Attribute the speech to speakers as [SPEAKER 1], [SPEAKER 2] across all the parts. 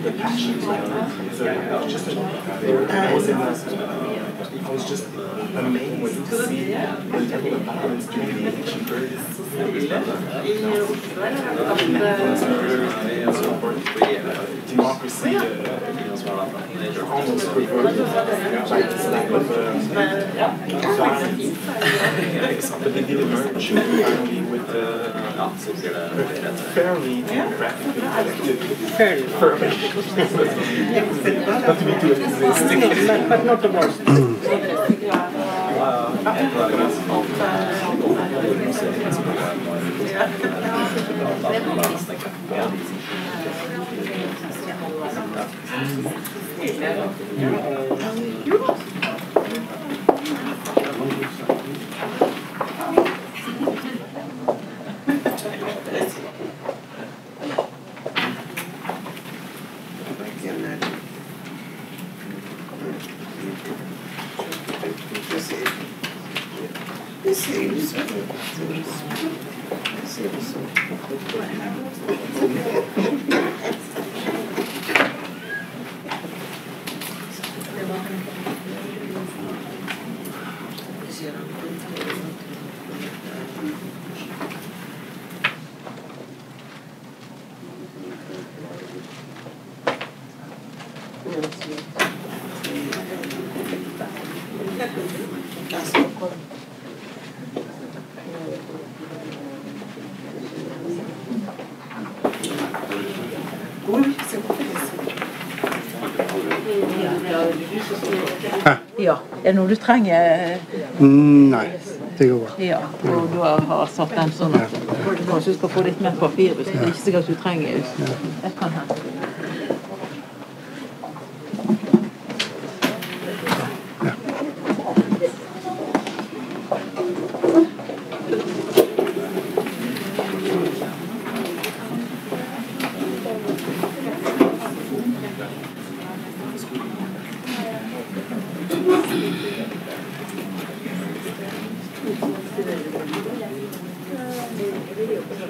[SPEAKER 1] the passion. I was just amazed to see the level of balance between the ancient birds. Democracy almost perverted by this lack of violence. But they did emerge finally with fairly democratically elected. Fairly. Not to be too optimistic.
[SPEAKER 2] But not the worst. Ja, er det noe du trenger?
[SPEAKER 3] Nei, det går bra.
[SPEAKER 2] Ja, og du har satt den sånn at kanskje du skal få litt mer papir hvis det er ikke sikkert at du trenger. Det kan hende.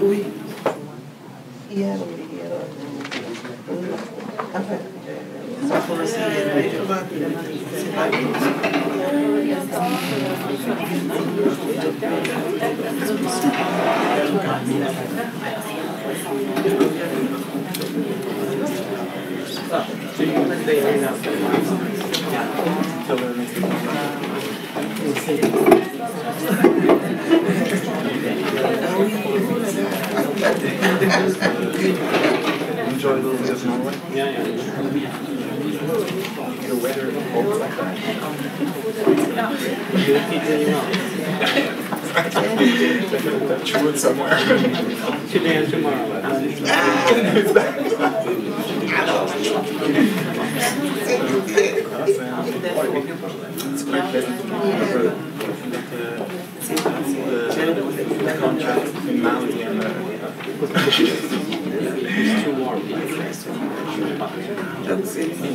[SPEAKER 4] Oui. Hier, ça pour essayer de c'est pas
[SPEAKER 1] Enjoy a little bit of Norway. Yeah. The weather holds like that. Chew it somewhere.
[SPEAKER 5] Today and tomorrow.
[SPEAKER 1] It's quite pleasant. The contrast between Maui and it's too warm.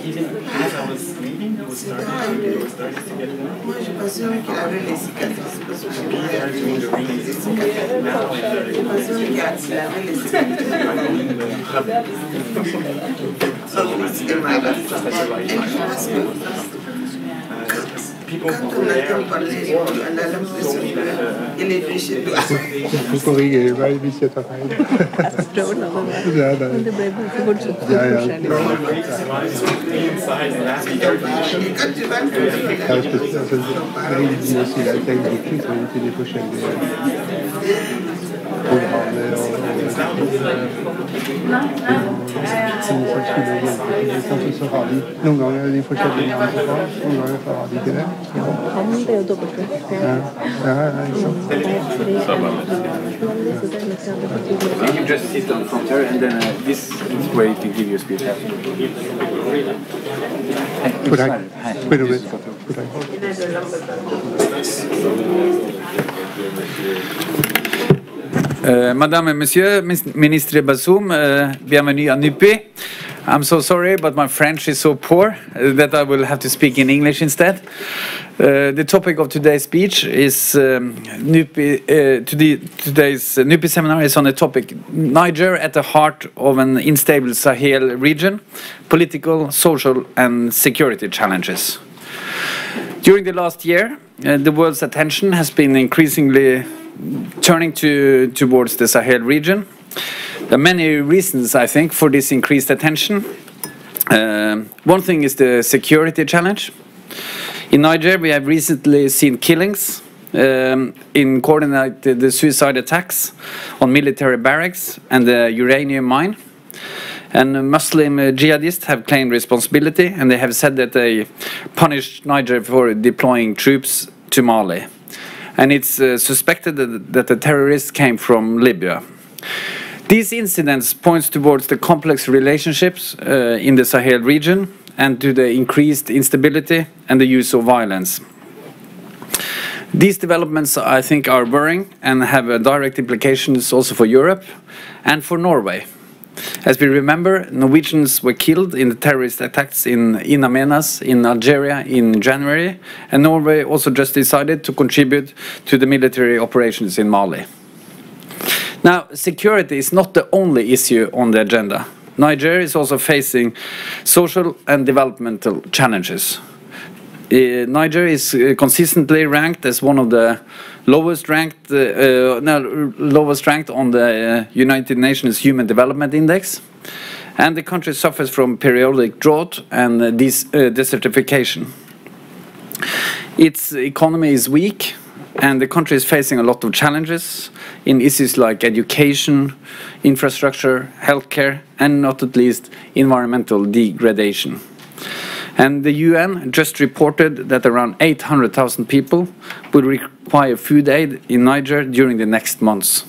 [SPEAKER 1] Even as I was leaving, it was starting to get warm.
[SPEAKER 4] Moi, je pensais qu'il avait les cicatrices parce que je
[SPEAKER 1] Doing the readings now
[SPEAKER 4] pensais qu'il avait les
[SPEAKER 1] people
[SPEAKER 4] Quand on entend parler, on a l'impression qu'il est de chez toi.
[SPEAKER 3] Du får ringe meg hvis jeg tar feil.
[SPEAKER 2] Jeg forstår det, men det ble voldsomt
[SPEAKER 3] Ja.
[SPEAKER 2] forskjellig.
[SPEAKER 4] Quand tu vas te
[SPEAKER 3] Det er litt mye å si. Jeg tenker ikke så til de forskjellige organer og så har de noen ganger de forskjellige navn på far, noen ganger så har de ikke det.
[SPEAKER 2] Han ble jo dobbelt.
[SPEAKER 3] Ja, ikke sant.
[SPEAKER 5] You can just sit on front here, and then this is where you can give your speech.
[SPEAKER 3] For deg. Wait a minute. For deg.
[SPEAKER 5] Madame et Monsieur, Ministre Bazoum, bienvenue à Nupé. I'm so sorry, but my French is so poor that I will have to speak in English instead. The topic of today's speech is today's NUPI seminar is on the topic Niger at the heart of an unstable Sahel region, political, social and security challenges. During the last year, the world's attention has been increasingly turning towards the Sahel region. There are many reasons, I think, for this increased attention. One thing is the security challenge. In Niger, we have recently seen killings in coordinated suicide attacks on military barracks and the uranium mine. And Muslim jihadists have claimed responsibility, and they have said that they punished Niger for deploying troops to Mali. And it's suspected that the terrorists came from Libya. These incidents point towards the complex relationships in the Sahel region and to the increased instability and the use of violence. These developments, I think, are worrying and have direct implications also for Europe and for Norway. As we remember, Norwegians were killed in the terrorist attacks in Amenas in Algeria in January, and Norway also just decided to contribute to the military operations in Mali. Now, security is not the only issue on the agenda. Niger is also facing social and developmental challenges. Niger is consistently ranked as one of the lowest ranked on the United Nations Human Development Index, and the country suffers from periodic drought and desertification. Its economy is weak, and the country is facing a lot of challenges in issues like education, infrastructure, healthcare, and not at least environmental degradation. And the UN just reported that around 800,000 people will require food aid in Niger during the next months.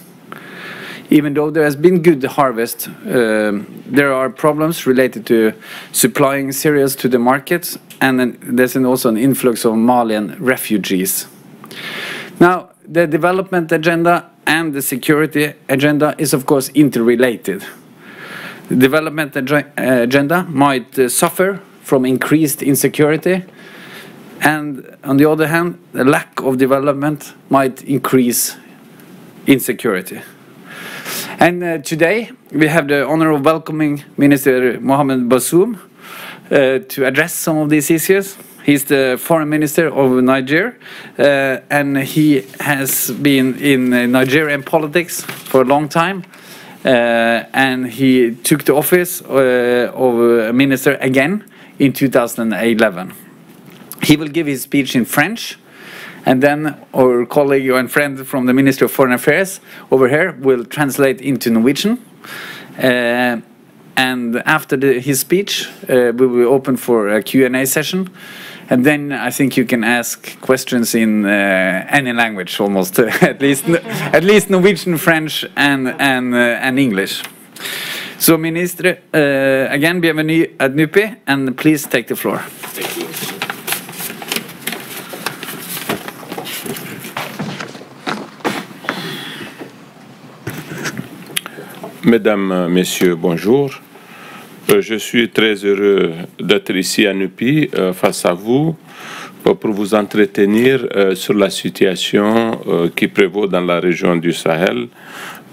[SPEAKER 5] Even though there has been good harvest, there are problems related to supplying cereals to the markets, and then there's also an influx of Malian refugees. Now, the development agenda and the security agenda is of course interrelated. The development agenda might suffer from increased insecurity, and on the other hand, the lack of development might increase insecurity. And today we have the honor of welcoming Minister Mohamed Bazoum to address some of these issues. He's the foreign minister of Niger, and he has been in Nigerian politics for a long time. And he took the office of a minister again in 2011. He will give his speech in French, and then our colleague and friend from the Ministry of Foreign Affairs over here will translate into Norwegian. And after his speech, we will open for a Q&A session. And then I think you can ask questions in any language almost, at least Norwegian, French, and English. So, Ministre, again, bienvenue at NUPI, and please take the floor.
[SPEAKER 1] Thank you.
[SPEAKER 6] Mesdames, Messieurs, bonjour. Je suis très heureux d'être ici à NUPI face à vous pour vous entretenir sur la situation qui prévaut dans la région du Sahel,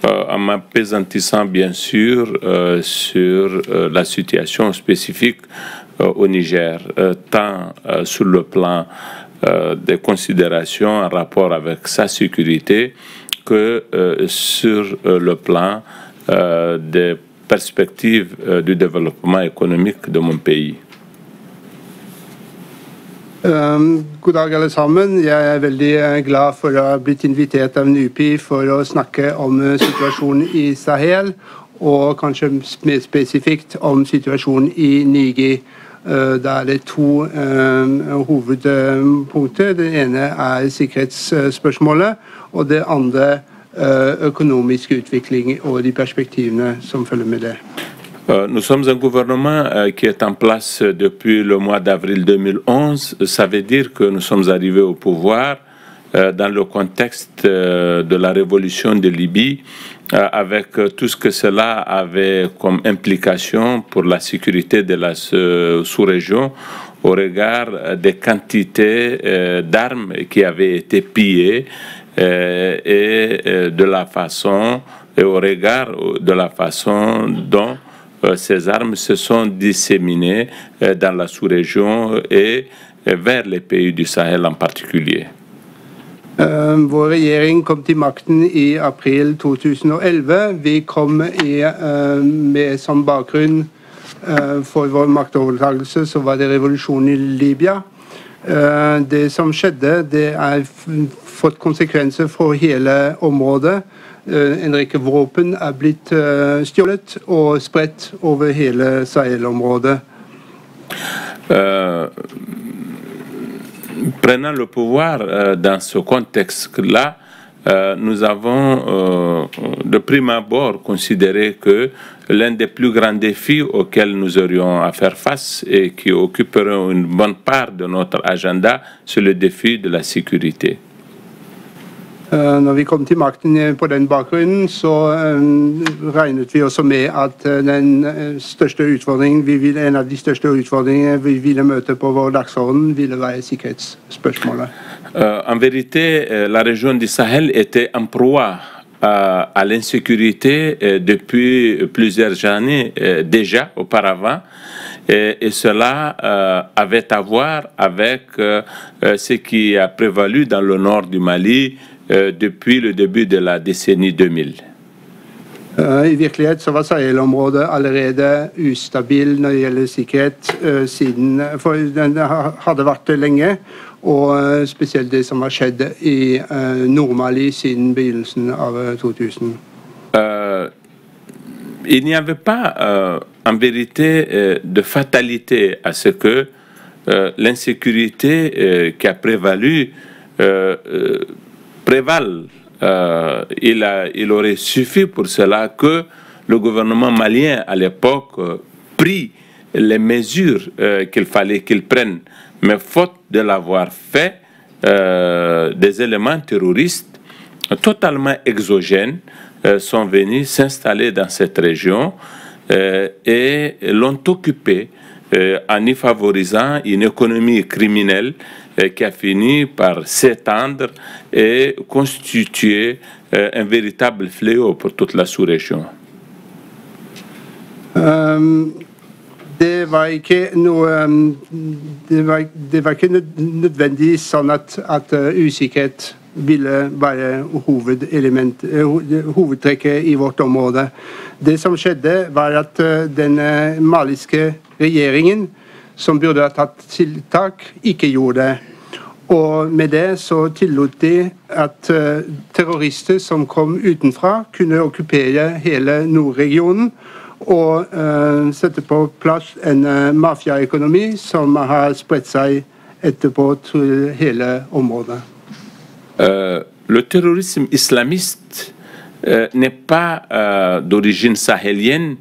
[SPEAKER 6] en m'appesantissant bien sûr sur la situation spécifique au Niger, tant sur le plan des considérations en rapport avec sa sécurité que sur le plan des perspectives du développement économique de mon pays.
[SPEAKER 3] God dag alle sammen. Jeg veldig glad for å ha blitt invitert av NUPI for å snakke om situasjonen i Sahel, og kanskje mer spesifikt om situasjonen i Niger. Der det to hovedpunkter. Det ene sikkerhetsspørsmålet, og det andre økonomisk utvikling og de perspektivene som følger med det.
[SPEAKER 6] Nous sommes un gouvernement qui est en place depuis le mois d'avril 2011. Ça veut dire que nous sommes arrivés au pouvoir dans le contexte de la révolution de Libye, avec tout ce que cela avait comme implication pour la sécurité de la sous-région, au regard des quantités d'armes qui avaient été pillées et de la façon, et au regard de la façon dont ces armes se sont disséminées dans la sous-région et vers les pays du Sahel en particulier.
[SPEAKER 3] Vår regjering kom til makten i april 2011. Vi kom med som bakgrunn for vår maktovertakelse så var det revolusjonen i Libya. Det som skjedde, det har fått konsekvenser for hele området. En rekke våpen er blitt stjålet og spredt over hele Sahel-området.
[SPEAKER 6] Prenant le pouvoir dans ce contexte-là, nous avons de prime abord considéré que l'un des plus grands défis auxquels nous aurions à faire face et qui occuperont une bonne part de notre agenda, c'est le défi de la sécurité.
[SPEAKER 3] Når vi kom til makten på den bakgrunnen, så regnet vi også med at en av de største utfordringene vi ville møte på vår dagsorden, ville være sikkerhetsspørsmålet.
[SPEAKER 6] En vérité, la région du Sahel était en proie à l'insécurité depuis plusieurs années déjà auparavant. Et cela avait à voir avec ce qui a prévalu dans le nord du Mali depuis le début de la décennie 2000.
[SPEAKER 3] I virkelighet så var Sahel-området allerede ustabil når det gjelder sikkerhet for den hadde vært det lenge, og spesielt det som har skjedd i Nord-Mali siden begynnelsen av 2000.
[SPEAKER 6] Il n'y avait pas en vérité de fatalité à ce que l'insécurité qui a prévalu prévale. Il aurait suffi pour cela que le gouvernement malien à l'époque prit les mesures qu'il fallait qu'il prenne. Mais faute de l'avoir fait, des éléments terroristes totalement exogènes sont venus s'installer dans cette région et l'ont occupée en y favorisant une économie criminelle qui a fini par s'étendre et constituer un véritable fléau pour toute la sous-région.
[SPEAKER 3] Det var ikke nødvendig sånn at usikkerhet ville være hovedtrekket i vårt område. Det som skjedde var at den maliske regjeringen, som burde ha tatt tiltak, ikke gjorde det. Og med det så tillot de at terrorister som kom utenfra kunne okkupere hele nordregionen og sette på plass en mafiaøkonomi som har spredt seg etterpå til hele området.
[SPEAKER 6] Le terrorisme islamiste n'est pas d'origine sahélienne.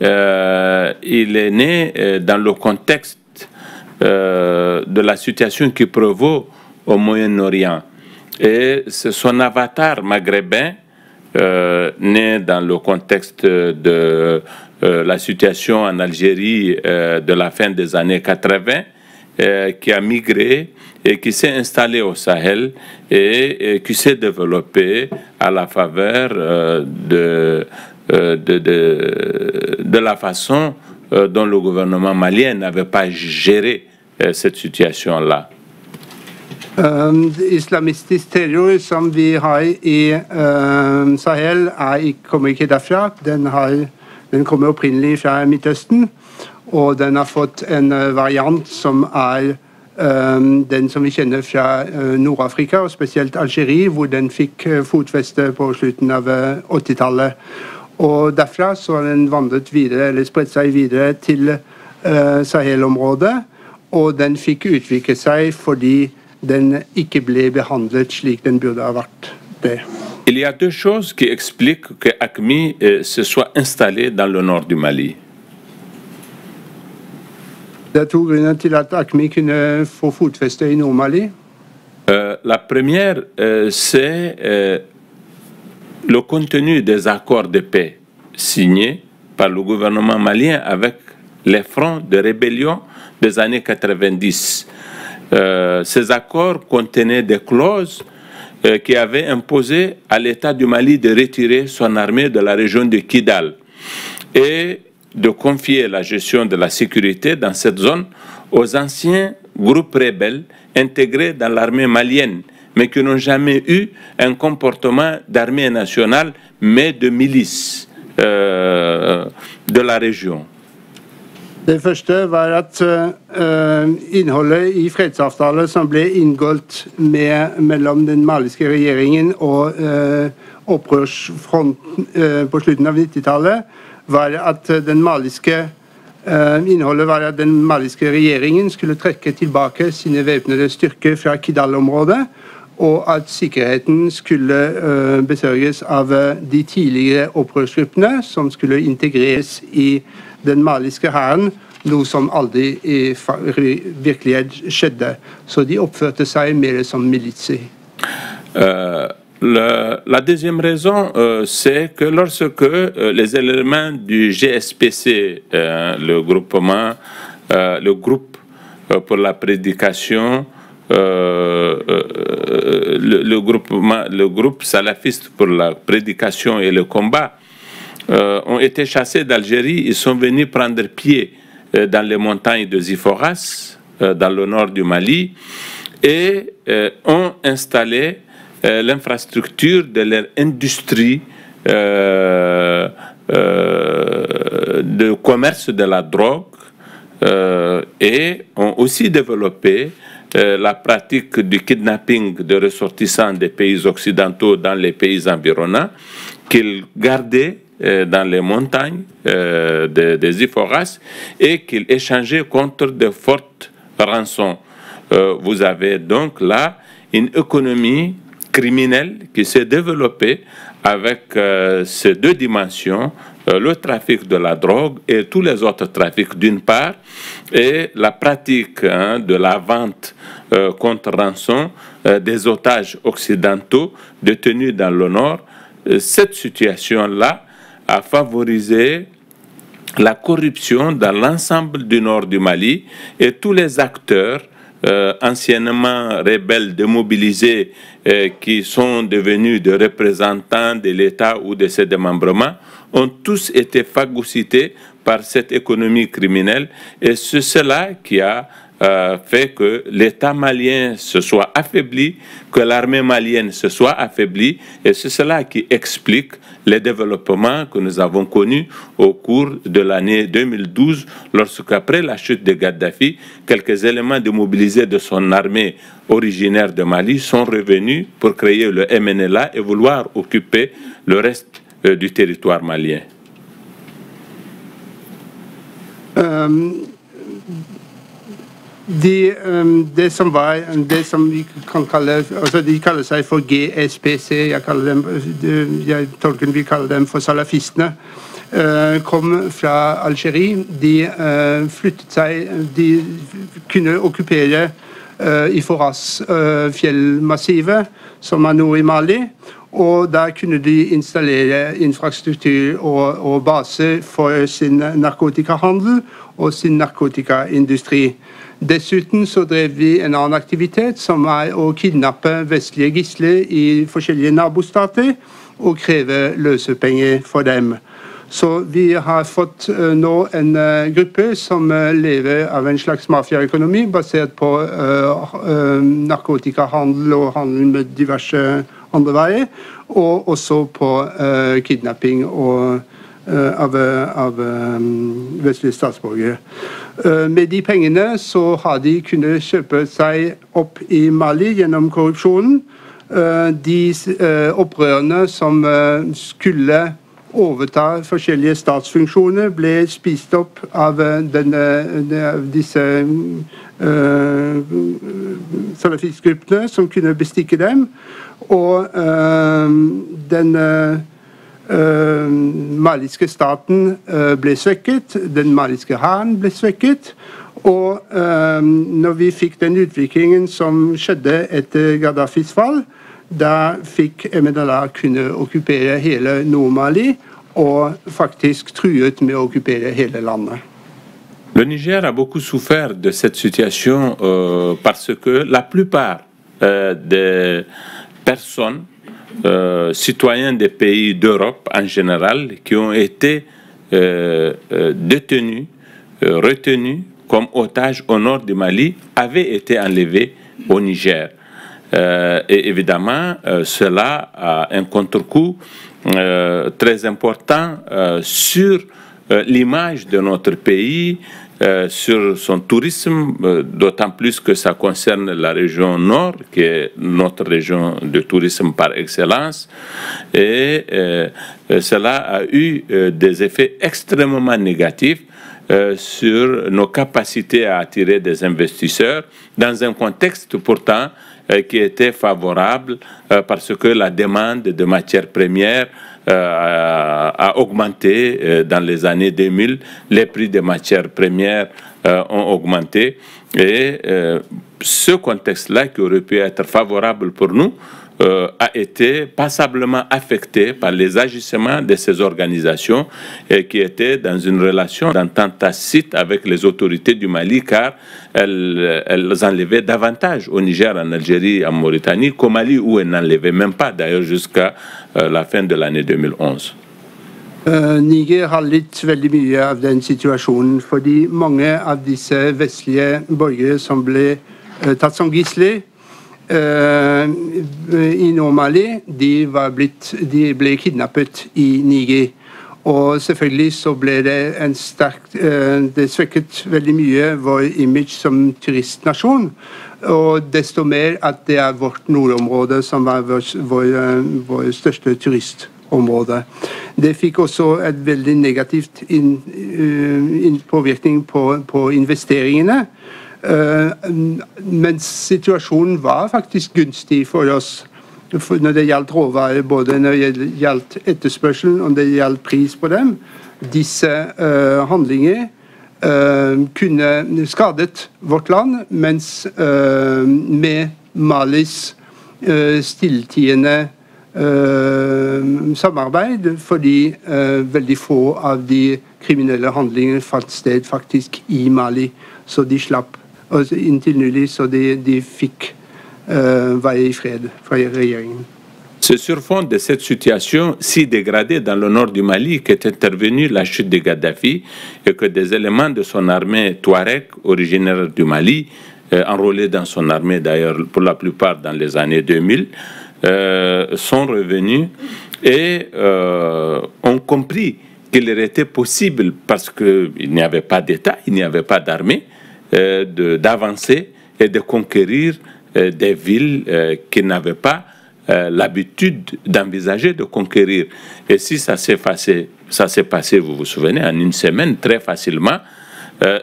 [SPEAKER 6] Il est né dans le contexte de la situation qui prévaut au Moyen-Orient. Et c'est son avatar maghrébin, né dans le contexte de la situation en Algérie de la fin des années 80, qui a migré et qui s'est installé au Sahel et qui s'est développé à la faveur de la façon dont le gouvernement malien n'avait pas géré cette situation-là.
[SPEAKER 3] Islamistisk terror som vi har i Sahel kommer ikke derfra. Den kommer opprinnelig fra Midtøsten, og den har fått en variant som den som vi kjenner fra Nord-Afrika, og spesielt Algerie, hvor den fikk fotfeste på slutten av 80-tallet. Og derfra så har den vandret videre, eller spredt seg videre til Sahel-området, og den fikk utvikle seg fordi den ikke ble behandlet slik den burde ha vært det.
[SPEAKER 6] Il y a deux choses qui expliquent que AQMI se soit installé dans le nord du Mali.
[SPEAKER 3] Det er to grunner til at AQMI kunne få fotfeste i Nord-Mali.
[SPEAKER 6] La première, c'est le contenu des accords de paix signés par le gouvernement malien avec les fronts de rébellion des années 90. Ces accords contenaient des clauses qui avaient imposé à l'État du Mali de retirer son armée de la région de Kidal et de confier la gestion de la sécurité dans cette zone aux anciens groupes rebelles intégrés dans l'armée malienne, mais qui n'ont jamais eu un comportement d'armée nationale, mais de milice de la région.
[SPEAKER 3] Det første var at innholdet i fredsavtalen som ble inngått mellom den maliske regjeringen og opprørsfronten på slutten av 90-tallet, var at innholdet var at den maliske regjeringen skulle trekke tilbake sine væpnede styrker fra Kidal-området, og at sikkerheten skulle besørges av de tidligere opprørsgruppene som skulle integreres i den maliske hæren, noe som aldri i virkelighet skjedde. Så de oppførte seg mer som militser.
[SPEAKER 6] La deuxième raison, c'est que lorsque les éléments du GSPC, le groupe pour la prédication, le groupe salafiste pour la prédication et le combat, ont été chassés d'Algérie, ils sont venus prendre pied dans les montagnes de Ziforas, dans le nord du Mali, et ont installé l'infrastructure de leur industrie de commerce de la drogue et ont aussi développé la pratique du kidnapping de ressortissants des pays occidentaux dans les pays environnants qu'ils gardaient dans les montagnes des Iforas et qu'ils échangeaient contre de fortes rançons. Vous avez donc là une économie criminelle qui s'est développée avec ces deux dimensions, le trafic de la drogue et tous les autres trafics d'une part, et la pratique de la vente contre rançon des otages occidentaux détenus dans le nord. Cette situation-là a favorisé la corruption dans l'ensemble du nord du Mali et tous les acteurs anciennement rebelles démobilisés qui sont devenus des représentants de l'État ou de ses démembrements ont tous été phagocytés par cette économie criminelle et c'est cela qui a fait que l'État malien se soit affaibli, que l'armée malienne se soit affaiblie et c'est cela qui explique les développements que nous avons connus au cours de l'année 2012 lorsqu'après la chute de Gaddafi, quelques éléments démobilisés de son armée originaire de Mali sont revenus pour créer le MNLA et vouloir occuper le reste du territoire malien.
[SPEAKER 3] Det som vi kan kalle, altså de kaller seg for GSPC, jeg tolker vi kaller dem for salafistene, kom fra Algerie. De flyttet seg, de kunne okkupere Iforas fjellmassivet, som er nord i Mali, og der kunne de installere infrastruktur og baser for sin narkotikahandel og sin narkotikaindustri. Dessuten så drev vi en annen aktivitet som er å kidnappe vestlige gisler i forskjellige nabostater og kreve løsepenger for dem. Så vi har fått nå en gruppe som lever av en slags mafiaøkonomi basert på narkotikahandel og handel med diverse andre veier, og også på kidnapping av vestlige statsborgere. Med de pengene så har de kunnet kjøpe seg opp i Mali gjennom korrupsjonen. De opprørerne som skulle overta forskjellige statsfunksjoner ble spist opp av disse salafistgruppene som kunne bestikke dem. Og den maliske staten ble svekket, den maliske hæren ble svekket, og når vi fikk den utviklingen som skjedde etter Gaddafis fall, da fikk MNLA kunne okkupere hele Nord-Mali og faktisk truet med å okkupere hele landet.
[SPEAKER 6] Le Niger a beaucoup souffert de cette situation parce que la plupart des personnes, citoyens des pays d'Europe en général, qui ont été détenus, retenus comme otages au nord du Mali, avaient été enlevés au Niger. Et évidemment, cela a un contre-coup très important sur l'image de notre pays, sur son tourisme, d'autant plus que ça concerne la région nord, qui est notre région de tourisme par excellence. Et cela a eu des effets extrêmement négatifs sur nos capacités à attirer des investisseurs dans un contexte pourtant qui était favorable parce que la demande de matières premières a augmenté dans les années 2000, les prix des matières premières ont augmenté et ce contexte-là qui aurait pu être favorable pour nous a été passablement affecté par les agissements de ces organisations qui étaient dans une relation d'entente tacite avec les autorités du Mali car elles enlevaient davantage au Niger, en Algérie, en Mauritanie qu'au Mali où elles n'enlevaient même pas d'ailleurs jusqu'à la fin de l'année 2011.
[SPEAKER 3] Niger har litt veldig mye av den situasjonen, fordi mange av disse vestlige borgere som ble tatt som gisler i Nord-Mali, de ble kidnappet i Niger. Og selvfølgelig så ble det det svekket veldig mye vår image som turistnasjon, og desto mer at det er vårt nordområde som var vår største turistområde. Det fikk også et veldig negativt påvirkning på investeringene, mens situasjonen var faktisk gunstig for oss når det gjaldt råvarer, både når det gjaldt etterspørselen og når det gjaldt pris på dem. Disse handlinger kunne skadet vårt land, mens med Malis stilltiende samarbeid, fordi veldig få av de kriminelle handlingene fant sted faktisk i Mali, så de slapp inntil nylig, så de fikk være i fred fra regjeringen.
[SPEAKER 6] C'est sur fond de cette situation si dégradée dans le nord du Mali qu'est intervenue la chute de Gaddafi et que des éléments de son armée Touareg, originaire du Mali, enrôlés dans son armée d'ailleurs pour la plupart dans les années 2000, sont revenus et ont compris qu'il aurait été possible, parce qu'il n'y avait pas d'État, il n'y avait pas d'armée, d'avancer et de conquérir des villes qu'ils n'avaient pas l'habitude d'envisager de conquérir. Et si ça s'est passé, vous vous souvenez, en une semaine, très facilement,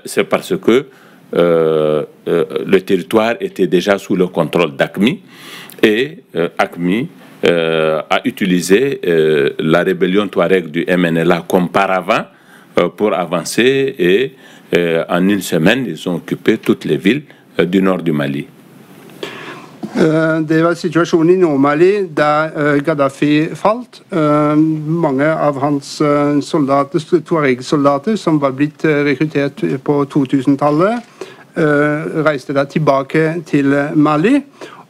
[SPEAKER 6] c'est parce que le territoire était déjà sous le contrôle d'AQMI et AQMI a utilisé la rébellion Touareg du MNLA comme paravent pour avancer et en une semaine, ils ont occupé toutes les villes du nord du Mali.
[SPEAKER 3] Det var situasjonen i Nord-Mali da Gaddafi falt. Mange av hans Tuareg-soldater som var blitt rekruttert på 2000-tallet, reiste da tilbake til Mali.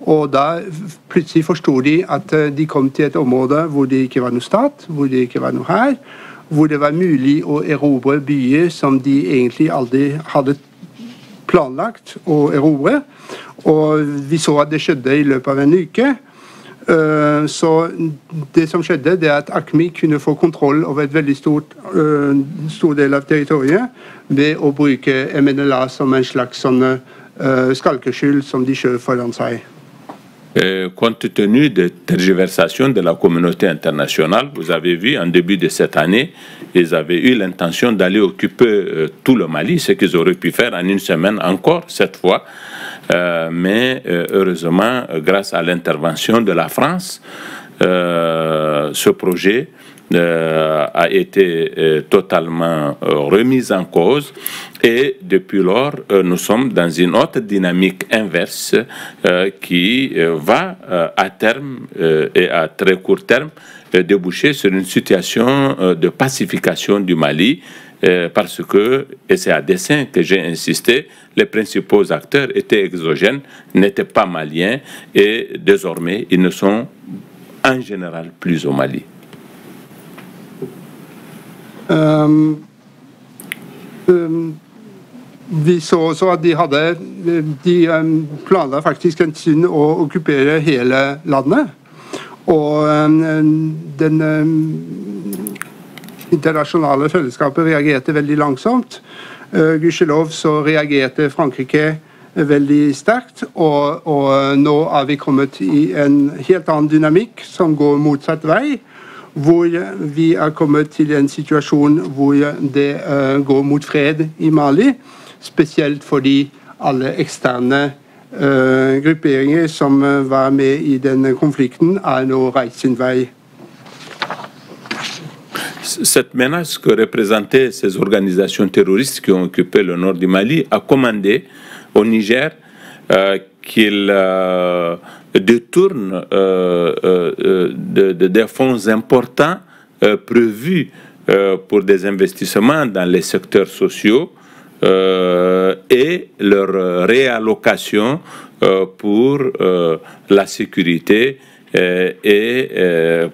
[SPEAKER 3] Og da plutselig forstod de at de kom til et område hvor det ikke var noe stat, hvor det ikke var noe hær, hvor det var mulig å erobre byer som de egentlig aldri hadde planlagt å erobre. Og vi så at det skjedde i løpet av en uke. Så det som skjedde, det er at AQMI kunne få kontroll over et veldig stor del av territoriet ved å bruke MNLA som en slags sånne skalkeskjul som de skjøv foran seg.
[SPEAKER 6] Compte tenu des tergiversations de la communauté internationale, vous avez vu en début de cette année, ils avaient eu l'intention d'aller occuper tout le Mali, ce qu'ils auraient pu faire en une semaine encore cette fois. Mais heureusement, grâce à l'intervention de la France, ce projet a été totalement remis en cause et depuis lors nous sommes dans une autre dynamique inverse qui va à terme et à très court terme déboucher sur une situation de pacification du Mali parce que, et c'est à dessein que j'ai insisté, les principaux acteurs étaient exogènes, n'étaient pas maliens, et désormais, ils ne sont en général plus au Mali.
[SPEAKER 3] Vi så også at de planla faktisk en stund å okkupere hele landet. Og den internasjonale fellesskapet reagerte veldig langsomt. Gudskjelov så reagerte Frankrike veldig sterkt, og nå er vi kommet i en helt annen dynamikk som går motsatt vei, hvor vi er kommet til en situasjon hvor det går mot fred i Mali, spesielt fordi alle eksterne grupperinger som var med i denne konflikten, er nå reist sin vei.
[SPEAKER 6] Cette menace que représentaient ces organisations terroristes qui ont occupé le nord du Mali a commandé au Niger qu'il détourne des fonds importants prévus pour des investissements dans les secteurs sociaux et leur réallocation pour la sécurité et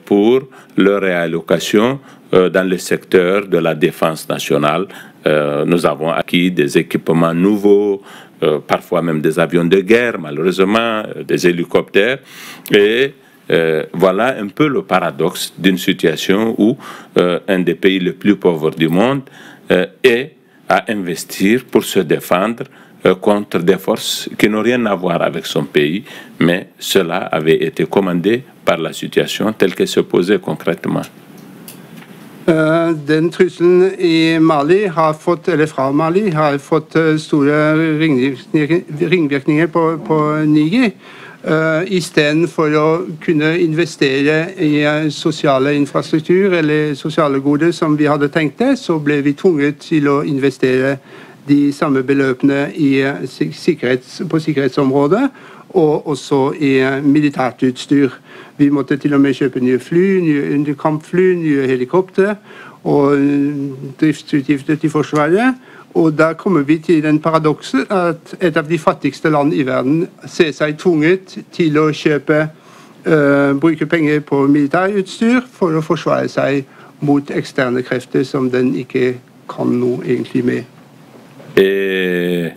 [SPEAKER 6] pour leur réallocation dans le secteur de la défense nationale. Nous avons acquis des équipements nouveaux, parfois même des avions de guerre, malheureusement, des hélicoptères. Et voilà un peu le paradoxe d'une situation où un des pays les plus pauvres du monde est à investir pour se défendre contre des forces qui n'ont rien à voir avec son pays, mais cela avait été commandé par la situation telle qu'elle se posait concrètement.
[SPEAKER 3] Den trusselen i Mali har fått, eller fra Mali har fått store ringvirkninger på Niger. I stedet for å kunne investere i sosiale infrastruktur eller sosiale goder som vi hadde tenkt det, så ble vi tvunget til å investere de samme beløpene på sikkerhetsområdet og også i militært utstyr. Vi måtte til og med kjøpe nye fly, nye kampfly, nye helikopter og driftsutgifter til Forsvaret. Og da kommer vi til den paradokset at et av de fattigste land i verden ser seg tvunget til å bruke penger på militærutstyr for å forsvare seg mot eksterne krefter som den ikke kan noe egentlig med.
[SPEAKER 6] Et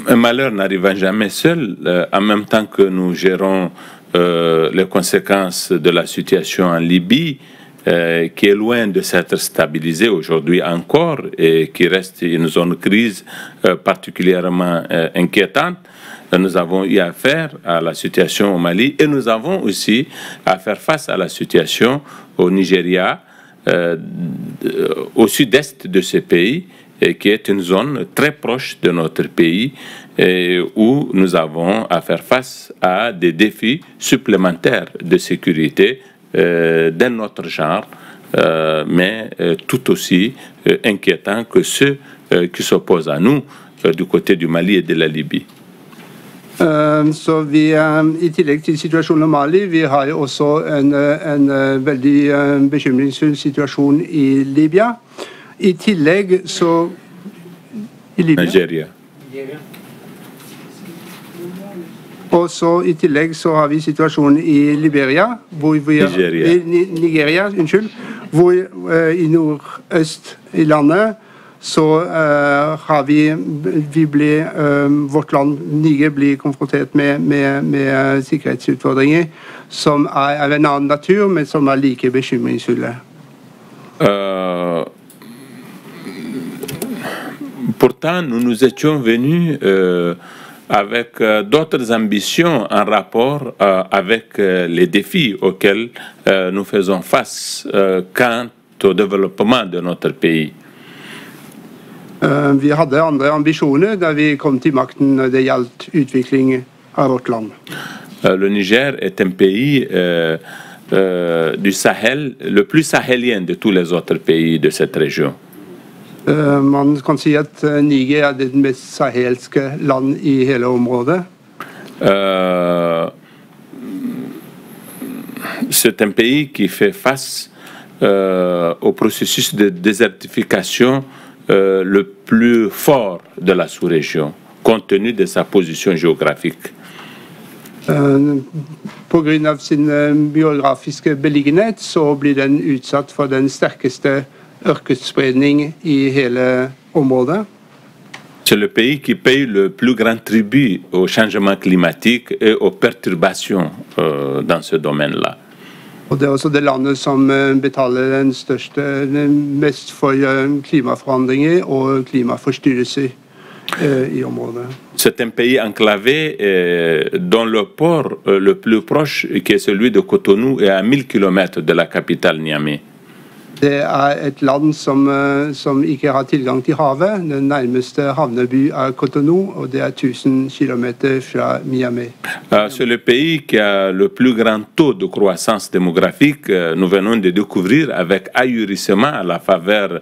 [SPEAKER 6] un malheur n'arrive jamais seul. En même temps que nous gérons les conséquences de la situation en Libye, qui est loin de s'être stabilisée aujourd'hui encore et qui reste une zone crise particulièrement inquiétante. Nous avons eu affaire à la situation au Mali et nous avons aussi à faire face à la situation au Nigeria, au sud-est de ce pays, qui est une zone très proche de notre pays et où nous avons à faire face à des défis supplémentaires de sécurité d'un autre genre, mais tout aussi inquiétants que ceux qui s'opposent à nous du côté du Mali et de la Libye.
[SPEAKER 3] Så vi, i tillegg til situasjonen i Mali, vi har også en veldig bekymringsfull situasjon i Libya. I tillegg så i Libya.
[SPEAKER 6] Nigeria.
[SPEAKER 3] Og så i tillegg så har vi situasjonen i Liberia, hvor vi Nigeria, unnskyld, hvor i nordøst i landet så har vårt land Niger blir konfrontert med sikkerhetsutfordringer som av en annen natur, men som like bekymringsfulle.
[SPEAKER 6] Pourtant, nous étions venus avec d'autres ambitions en rapport avec les défis auxquels nous faisons face quant au développement de notre pays.
[SPEAKER 3] Vi hadde andre ambisjoner da vi kom til makten når det gjaldt utvikling av vårt land.
[SPEAKER 6] Le Niger est un pays du Sahel, le plus sahélien de tous les autres pays de cette région.
[SPEAKER 3] Man kan si at Niger er det mest sahelske land i hele området.
[SPEAKER 6] C'est un pays qui fait face au processus de désertification le plus fort de la sous-région, compte tenu de sa position géographique.
[SPEAKER 3] På grunn av sin biografiske beliggenhet så blir den utsatt for den sterkeste ørkenspredning i hele området.
[SPEAKER 6] C'est le pays qui paye le plus grand tribut au changement climatique et aux perturbations dans ce domaine-là.
[SPEAKER 3] Og det er også det landet som betaler mest for klimaforandringer og klimaforstyrrelser i området.
[SPEAKER 6] C'est un pays enclavé dont le port le plus proche, qui est celui de Cotonou, est à 1000 km de la capitale Niamey.
[SPEAKER 3] Det er et land som ikke har tilgang til havet. Den nærmeste havneby er Cotonou, og det er 1000 km fra Niamey.
[SPEAKER 6] C'est le pays qui a le plus grand taux de croissance démographique. Nous venons de découvrir avec ahurissement à la faveur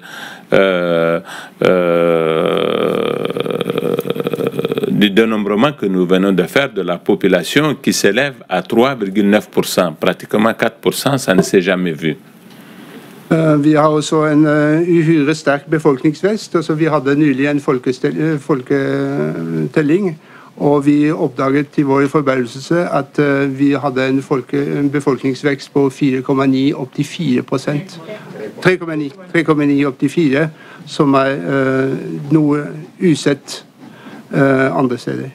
[SPEAKER 6] du dénombrement que nous venons de faire de la population qui s'élève à 3,9%, pratiquement 4%, ça ne s'est jamais vu.
[SPEAKER 3] Vi har også en uhyre sterk befolkningsvekst. Altså, vi hadde nylig en folketelling, og vi oppdaget til vår forbauselse at vi hadde en befolkningsvekst på 4,9 opp til 4%. 3,9 opp til 4, som er noe usett andre steder.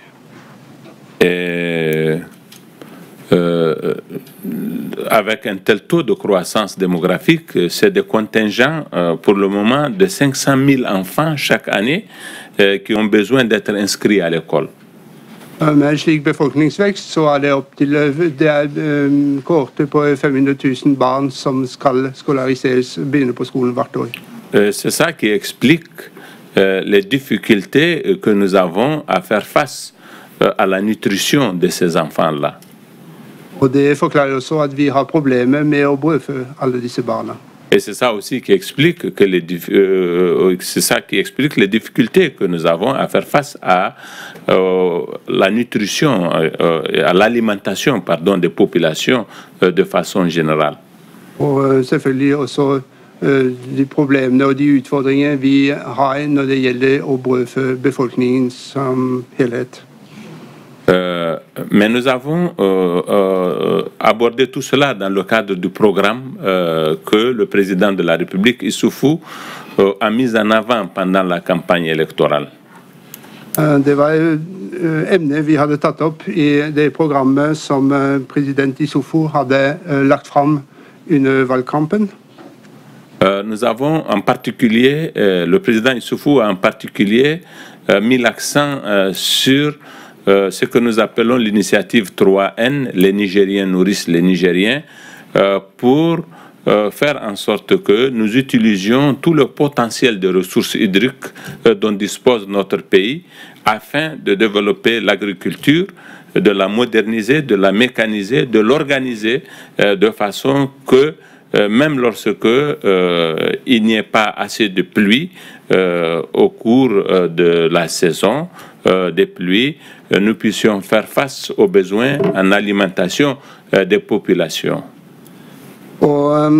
[SPEAKER 6] Avec un tel taux de croissance démographique, c'est des contingents pour le moment de 500 000 enfants chaque année qui ont besoin d'être inscrits à l'école.
[SPEAKER 3] Med en slik befolkningsvekst så er det opp til kohorter på 500 000 barn som skal skolariseres, begynne på skolen hvert år.
[SPEAKER 6] C'est ça qui explique les difficultés que nous avons à faire face à la nutrition de ces enfants-là.
[SPEAKER 3] Og det forklarer også at vi har problemer med å brødfø alle disse barna.
[SPEAKER 6] Et c'est ça aussi qui explique que les difficultés que nous avons à faire face à la nutrition, à l'alimentation, pardon, des populations de façon générale.
[SPEAKER 3] Og selvfølgelig også de problemene og de utfordringer vi har når det gjelder å brødfø befolkningen som helhet.
[SPEAKER 6] Mais nous avons abordé tout cela dans le cadre du programme que le président de la République, Issoufou, a mis en avant pendant la campagne électorale.
[SPEAKER 3] Det var emner vi hadde tatt opp i det programmet som president Issoufou hadde lagt fram under valgkampen.
[SPEAKER 6] Nous avons en particulier, le président Issoufou a en particulier mis l'accent sur ce que nous appelons l'initiative 3N, les Nigériens nourrissent les Nigériens, pour faire en sorte que nous utilisions tout le potentiel de ressources hydriques dont dispose notre pays afin de développer l'agriculture, de la moderniser, de la mécaniser, de l'organiser de façon que même lorsque il n'y ait pas assez de pluie au cours de la saison des pluies, nous puissions faire face aux besoins en alimentation des populations.
[SPEAKER 3] Og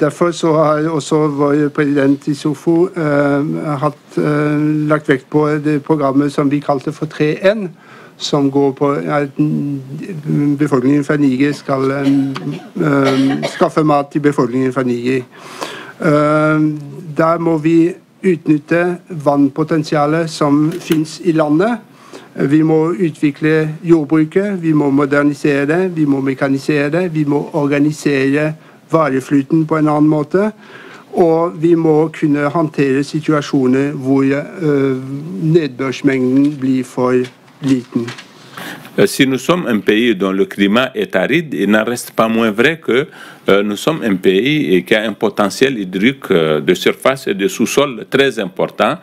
[SPEAKER 3] derfor så har også vår president Issoufou lagt vekt på det programmet som vi kalte for 3N, som går på at befolkningen fra Niger skal skaffe mat til befolkningen fra Niger. Der må vi utnytte vannpotensialet som finnes i landet. Vi må utvikle jordbruket, vi må modernisere det, vi må mekanisere det, vi må organisere vareflyten på en annen måte, og vi må kunne håndtere situasjoner hvor nedbørsmengden blir for liten.
[SPEAKER 6] Si nous sommes un pays dont le climat est aride, il n'en reste pas moins vrai que nous sommes un pays qui a un potentiel hydrique de surface et de sous-sol très important,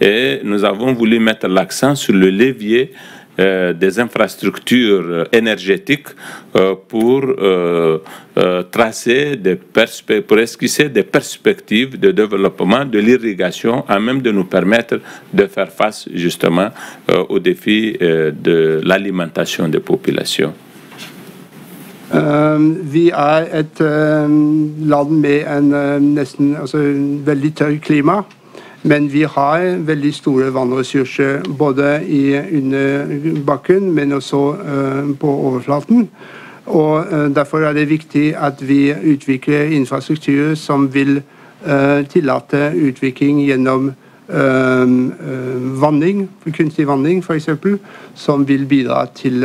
[SPEAKER 6] et nous avons voulu mettre l'accent sur le levier des infrastructures énergétiques pour tracer pour esquisser des perspectives de développement de l'irrigation, à même de nous permettre de faire face justement aux défis de l'alimentation des populations.
[SPEAKER 3] Vi et land med veldig tørr klima, men vi har veldig store vannressurser både under bakken, men også på overflaten. Og derfor det viktig at vi utvikler infrastruktur som vil tillate utvikling gjennom vanning, kunstig vanning for eksempel, som vil bidra til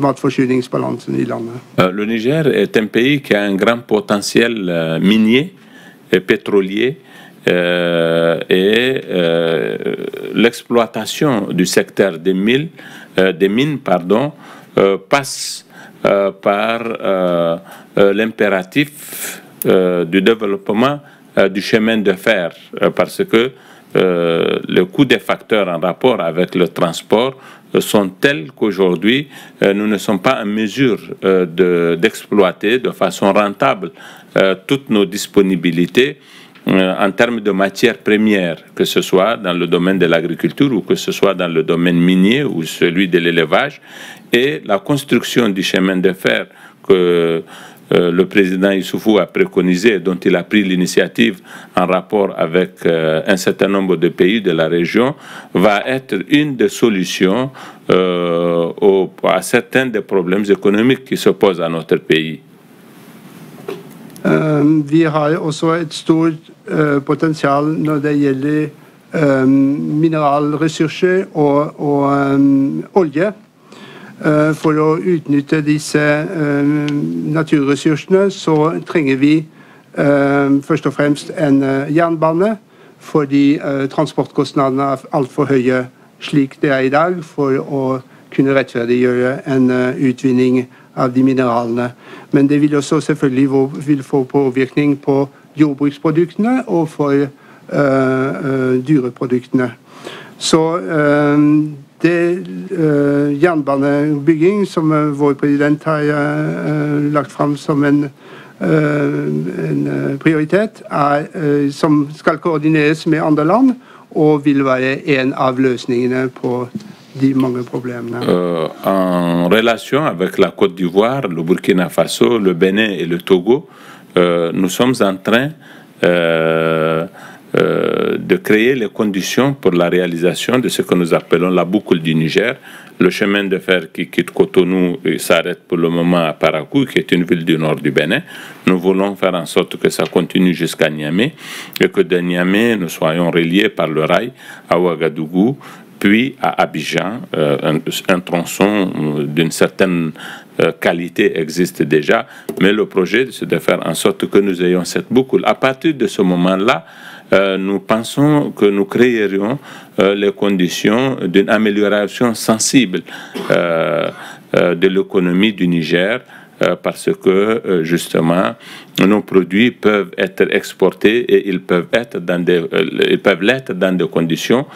[SPEAKER 3] matforsyningsbalansen i landet.
[SPEAKER 6] Le Niger est un pays qui a un grand potentiel minier et pétrolier et l'exploitation du secteur des mines passe par l'impératif du développement du chemin de fer, parce que le coût des facteurs en rapport avec le transport sont tels qu'aujourd'hui, nous ne sommes pas en mesure d'exploiter de façon rentable toutes nos disponibilités en termes de matières premières, que ce soit dans le domaine de l'agriculture ou que ce soit dans le domaine minier ou celui de l'élevage. Et la construction du chemin de fer que le président Issoufou a préconisé, dont il a pris l'initiative en rapport avec un certain nombre de pays de la région, va être une des solutions à certains des problèmes économiques qui se posent à notre pays.
[SPEAKER 3] Vi har også et stort potensial når det gjelder mineralressurser og olje. For å utnytte disse naturressursene så trenger vi først og fremst en jernbane, fordi transportkostnadene alt for høye slik det i dag for å kunne rettferdiggjøre en utvinning av de mineralene. Men det vil også selvfølgelig få påvirkning på jordbruksproduktene og for dyreproduktene. Så jernbanebygging som vår president har lagt frem som en prioritet, som skal koordineres med andre land, og vil være en av løsningene på de mange problemene.
[SPEAKER 6] En relation avec la Côte d'Ivoire, le Burkina Faso, le Bénin et le Togo, nous sommes en train de créer les conditions pour la réalisation de ce que nous appelons la boucle du Niger, le chemin de fer qui quitte Cotonou et s'arrête pour le moment à Parakou, qui est une ville du nord du Bénin. Nous voulons faire en sorte que ça continue jusqu'à Niamey et que de Niamey nous soyons reliés par le rail à Ouagadougou, puis à Abidjan. Un tronçon d'une certaine qualité existe déjà, mais le projet c'est de faire en sorte que nous ayons cette boucle. À partir de ce moment-là, nous pensons que nous créerions les conditions d'une amélioration sensible de l'économie du Niger, parce que justement nos produits peuvent être exportés et ils peuvent l'être dans des conditions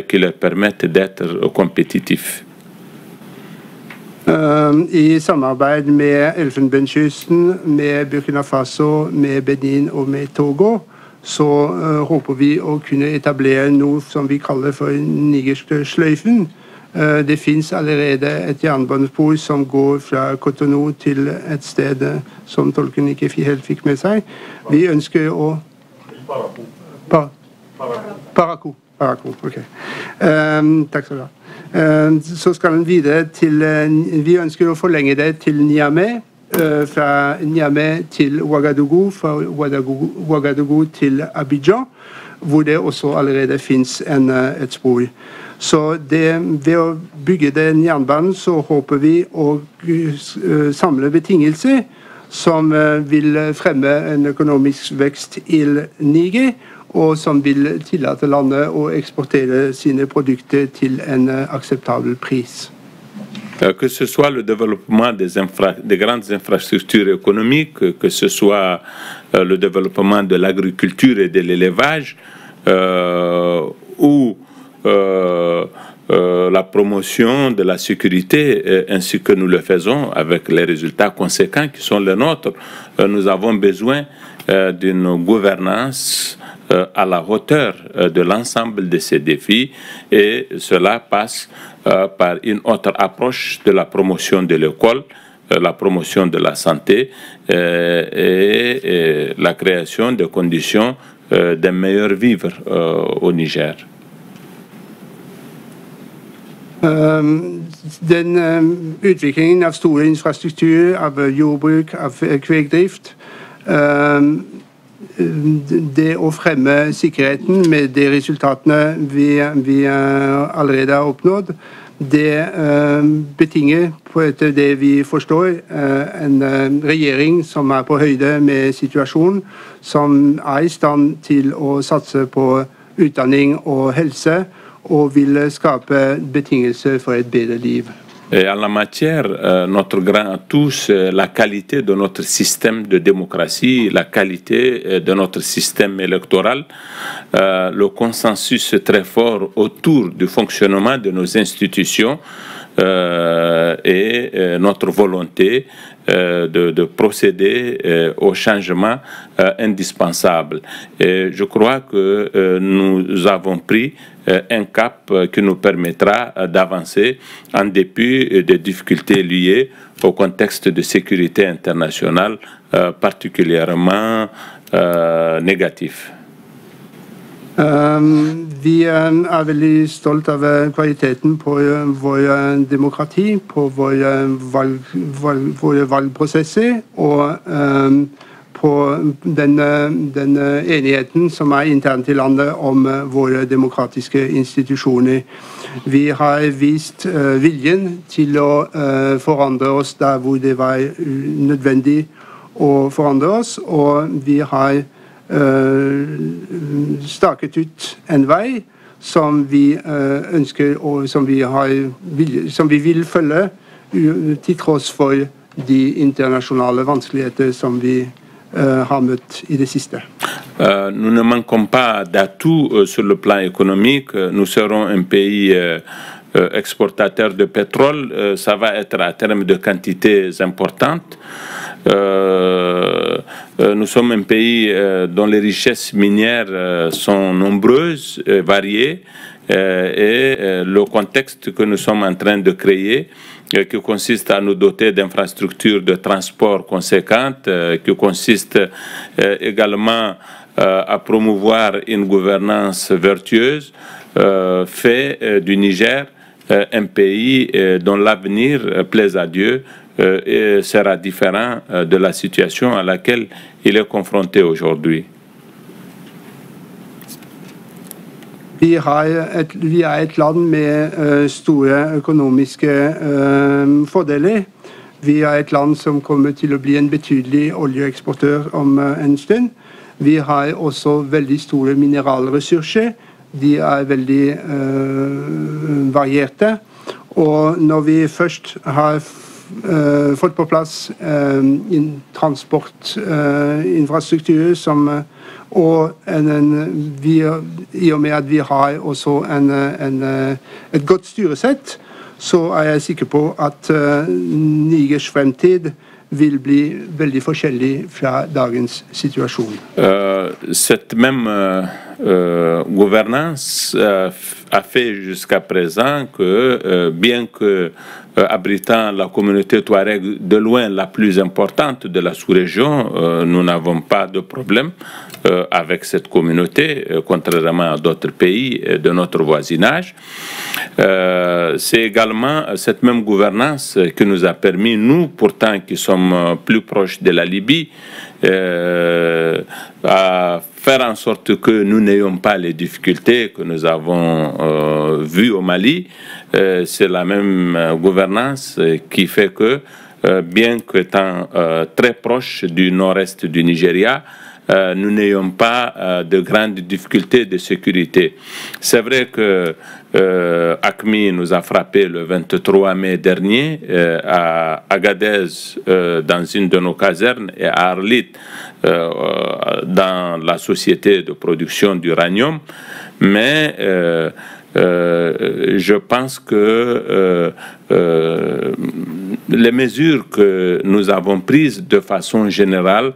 [SPEAKER 6] qui leur permettent d'être compétitifs.
[SPEAKER 3] I samarbeid med Elfenbenskysten, med Burkina Faso, med Benin og med Togo, så håper vi å kunne etablere noe som vi kaller for Nigerske sløyfen. Det finnes allerede et jernbanespor som går fra Cotonou til et sted som tolken ikke helt fikk med seg. Vi ønsker å... Parakou, ok. Takk skal du ha. Så skal den videre til... Vi ønsker å forlenge det til Niamey, fra Niamey til Ouagadougou, fra Ouagadougou til Abidjan, hvor det også allerede finnes et spor. Så ved å bygge den jernbanen så håper vi å samle betingelser som vil fremme en økonomisk vekst i Niger, og som vil tillate landet å eksportere sine produkter til en akseptabel pris.
[SPEAKER 6] Que ce soit le développement des grandes infrastructures économiques, que ce soit le développement de l'agriculture et de l'élevage, ou la promotion de la sécurité ainsi que nous le faisons avec les résultats conséquents qui sont les nôtres. Nous avons besoin d'une gouvernance à la hauteur de l'ensemble de ces défis et cela passe par une autre approche de la promotion de l'école, la promotion de la santé et la création de conditions d'un meilleur vivre au Niger.
[SPEAKER 3] Den utviklingen av store infrastrukturer, av jordbruk, av kvegdrift, det å fremme sikkerheten med de resultatene vi allerede har oppnådd, det betinger, etter det vi forstår, en regjering som er på høyde med situasjonen, som er i stand til å satse på utdanning og helse, og vil skape betingelser for et bedre liv.
[SPEAKER 6] Et en la matière, notre grand atout, c'est la qualité de notre système de démocratie, la qualité de notre système électoral, le consensus très fort autour du fonctionnement de nos institutions et notre volonté de procéder au changement indispensable. Et je crois que nous avons pris un cap qui nous permettra d'avancer en dépit des difficultés liées au contexte de sécurité internationale particulièrement négatif.
[SPEAKER 3] Vi veldig stolt av kvaliteten på vår demokrati, på våre valgprosesser og på den enigheten som er internt i landet om våre demokratiske institusjoner. Vi har vist viljen til å forandre oss der hvor det var nødvendig å forandre oss, og vi har staket ut en vei som vi ønsker og som vi vil følge til tross for de internasjonale vanskeligheter som vi har møtt i det siste.
[SPEAKER 6] Nous ne manquons pas d'atouts sur le plan économique. Nous serons un pays exportateur de pétrole. Ça va être à terme de quantités importantes. Nous sommes un pays dont les richesses minières sont nombreuses, variées, et le contexte que nous sommes en train de créer, qui consiste à nous doter d'infrastructures de transport conséquentes, qui consiste également à promouvoir une gouvernance vertueuse, fait du Niger un pays dont l'avenir, plaise à Dieu, et sera différent de la situation à laquelle il est confronté aujourd'hui.
[SPEAKER 3] Vi er et land med store økonomiske fordeler. Vi er et land som kommer til å bli en betydelig oljeeksportør om en stund. Vi har også veldig store mineralressurser. De er veldig varierte. Og når vi først har fått på plass transportinfrastrukturer og i og med at vi har også et godt styresett, så er jeg sikker på at Nigers fremtid vil bli veldig forskjellig fra dagens situation.
[SPEAKER 6] Cette même gouvernance a fait jusqu'à présent que, bien que abritant la communauté Touareg de loin la plus importante de la sous-région, nous n'avons pas de problème avec cette communauté, contrairement à d'autres pays de notre voisinage. C'est également cette même gouvernance qui nous a permis, nous pourtant qui sommes plus proches de la Libye, à faire en sorte que nous n'ayons pas les difficultés que nous avons vues au Mali. C'est la même gouvernance qui fait que, bien qu'étant très proche du nord-est du Nigeria, nous n'ayons pas de grandes difficultés de sécurité. C'est vrai que AQMI nous a frappé le 23 mai dernier à Agadez dans une de nos casernes et à Arlit dans la société de production d'uranium, mais je pense que les mesures que nous avons prises de façon générale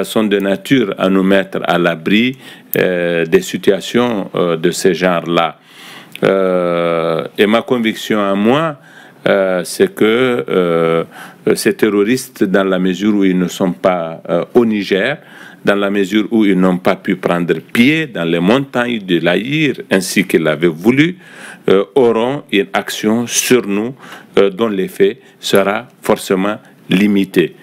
[SPEAKER 6] sont de nature à nous mettre à l'abri des situations de ce genre-là. Et ma conviction à moi, c'est que ces terroristes, dans la mesure où ils ne sont pas au Niger, dans la mesure où ils n'ont pas pu prendre pied dans les montagnes de l'Aïr ainsi qu'ils l'avaient voulu, auront une action sur nous dont l'effet sera forcément limité.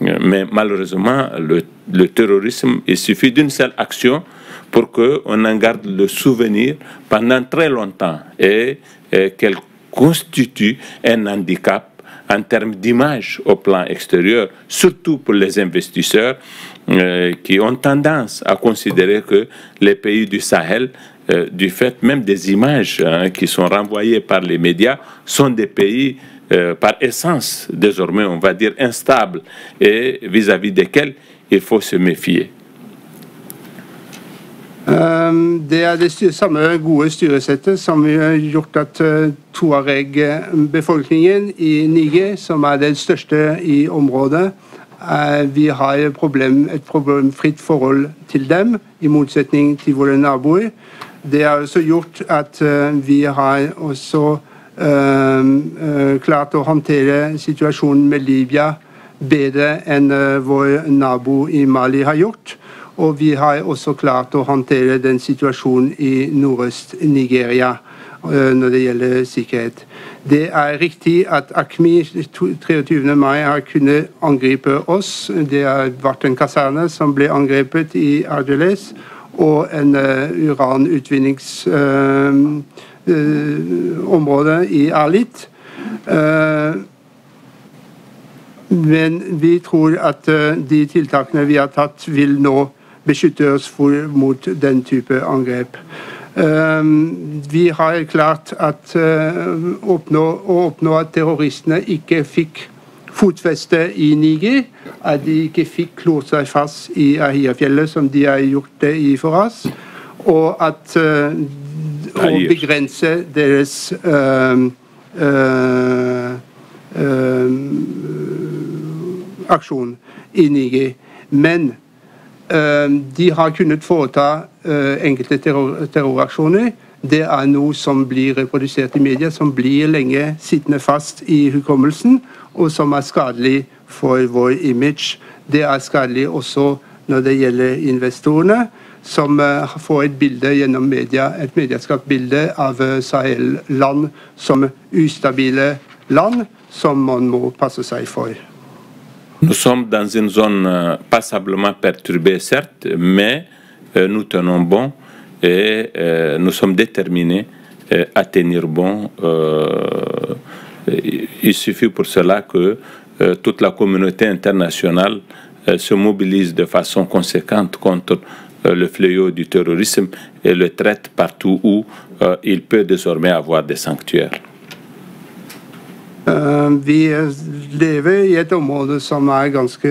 [SPEAKER 6] Mais malheureusement, le terrorisme, il suffit d'une seule action pour qu'on en garde le souvenir pendant très longtemps et qu'elle constitue un handicap en termes d'image au plan extérieur, surtout pour les investisseurs qui ont tendance à considérer que les pays du Sahel, du fait même des images qui sont renvoyées par les médias, sont des pays par essence, désormais, on va dire, instables et vis-à-vis desquels il faut se méfier.
[SPEAKER 3] Det det samme gode styresettet som har gjort at Tuareg-befolkningen i Niger, som det største i området, vi har et problemfritt forhold til dem, i motsetning til våre naboer. Det har også gjort at vi har også klart å håndtere situasjonen med Libya bedre enn vår nabo i Mali har gjort. Og vi har også klart å håndtere den situasjonen i Nordøst-Nigeria når det gjelder sikkerhet. Det riktig at AQMI 23. mai har kunnet angripe oss. Det har vært en kaserne som ble angrepet i Argeles, og en uranutvinningsområde i Arlit. Men vi tror at de tiltakene vi har tatt vil nå beskytte oss mot den type angrep. Vi har klart at oppnå at terroristene ikke fikk fotfeste i Niger, at de ikke fikk klort seg fast i Ahia-fjellet, som de har gjort det i Foras, og at å begrense deres aksjon i Niger. Men de har kunnet foreta enkelte terroraksjoner. Det noe som blir reprodusert i media, som blir lenge sittende fast i hukommelsen, og som skadelig for vår image. Det skadelig også når det gjelder investorene, som får et bilde gjennom media, et medieskapt bilde av Sahel-land som ustabile land, som man må passe seg for.
[SPEAKER 6] Nous sommes dans une zone passablement perturbée, certes, mais nous tenons bon et nous sommes déterminés à tenir bon. Il suffit pour cela que toute la communauté internationale se mobilise de façon conséquente contre le fléau du terrorisme et le traite partout où il peut désormais avoir des sanctuaires.
[SPEAKER 3] Vi lever i et område som ganske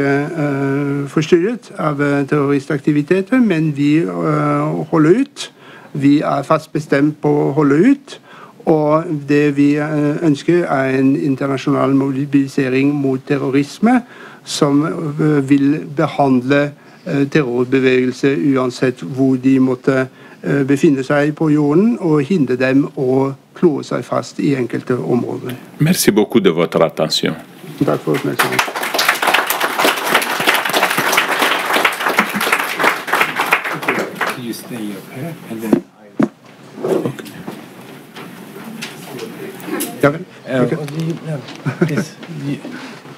[SPEAKER 3] forstyrret av terroristaktiviteter, men vi holder ut. Vi fast bestemt på å holde ut, og det vi ønsker en internasjonal mobilisering mot terrorisme som vil behandle terrorbevegelser uansett hvor de måtte befinne seg på jorden, og hindre dem å klore seg fast i enkelte områder.
[SPEAKER 6] Merci beaucoup de votre attention.
[SPEAKER 3] Takk for oppmerksomheten.
[SPEAKER 5] You stay up here and then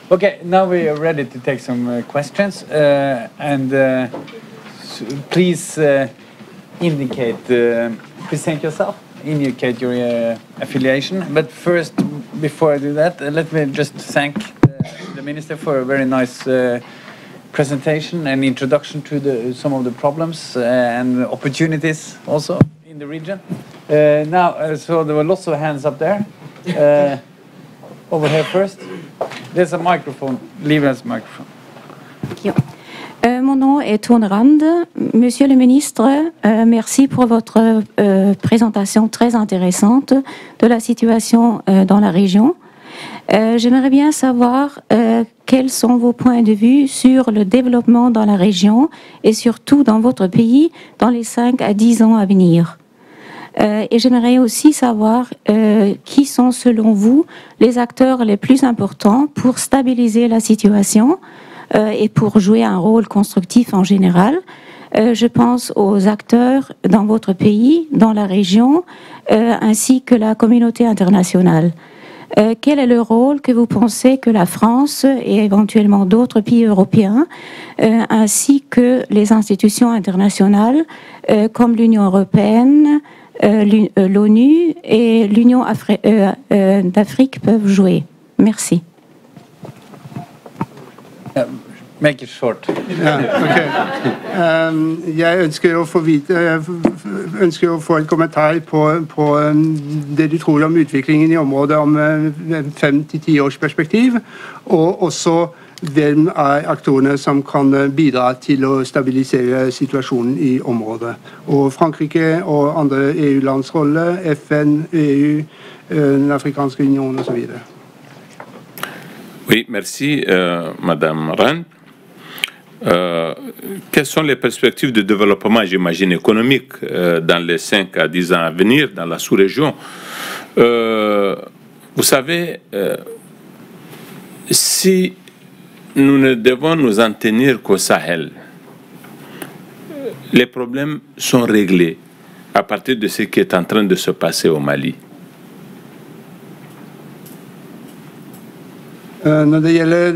[SPEAKER 5] Okay, now we are ready to take some questions, and please indicate, present yourself, indicate your affiliation. But first, before I do that, let me just thank the Minister for a very nice presentation and introduction to some of the problems and opportunities also in the region. Now, so there were lots of hands up there. Over here first. There's a microphone. Leave us a microphone.
[SPEAKER 7] Thank you. Mon nom est Tourne Rand. Monsieur le ministre, merci pour votre présentation très intéressante de la situation dans la région. J'aimerais bien savoir quels sont vos points de vue sur le développement dans la région et surtout dans votre pays dans les 5 à 10 ans à venir. Et j'aimerais aussi savoir qui sont selon vous les acteurs les plus importants pour stabiliser la situation et pour jouer un rôle constructif en général. Je pense aux acteurs dans votre pays, dans la région, ainsi que la communauté internationale. Quel est le rôle que vous pensez que la France et éventuellement d'autres pays européens, ainsi que les institutions internationales comme l'Union européenne, l'ONU et l'Union d'Afrique peuvent jouer? Merci.
[SPEAKER 5] Make it short.
[SPEAKER 3] Ja, ok. Jeg ønsker å få en kommentar på det du tror om utviklingen i området om 5 til 10 års perspektiv, og også hvem er aktorene som kan bidra til å stabilisere situasjonen i området. Og Frankrike og andre EU-lands rolle, FN, EU, den afrikanske union og så videre.
[SPEAKER 6] Oui, merci, Madame Rand. Quelles sont les perspectives de développement, j'imagine, économique dans les 5 à 10 ans à venir dans la sous-région? Vous savez, si nous ne devons nous en tenir qu'au Sahel, les problèmes sont réglés à partir de ce qui est en train de se passer au Mali.
[SPEAKER 3] Når det gjelder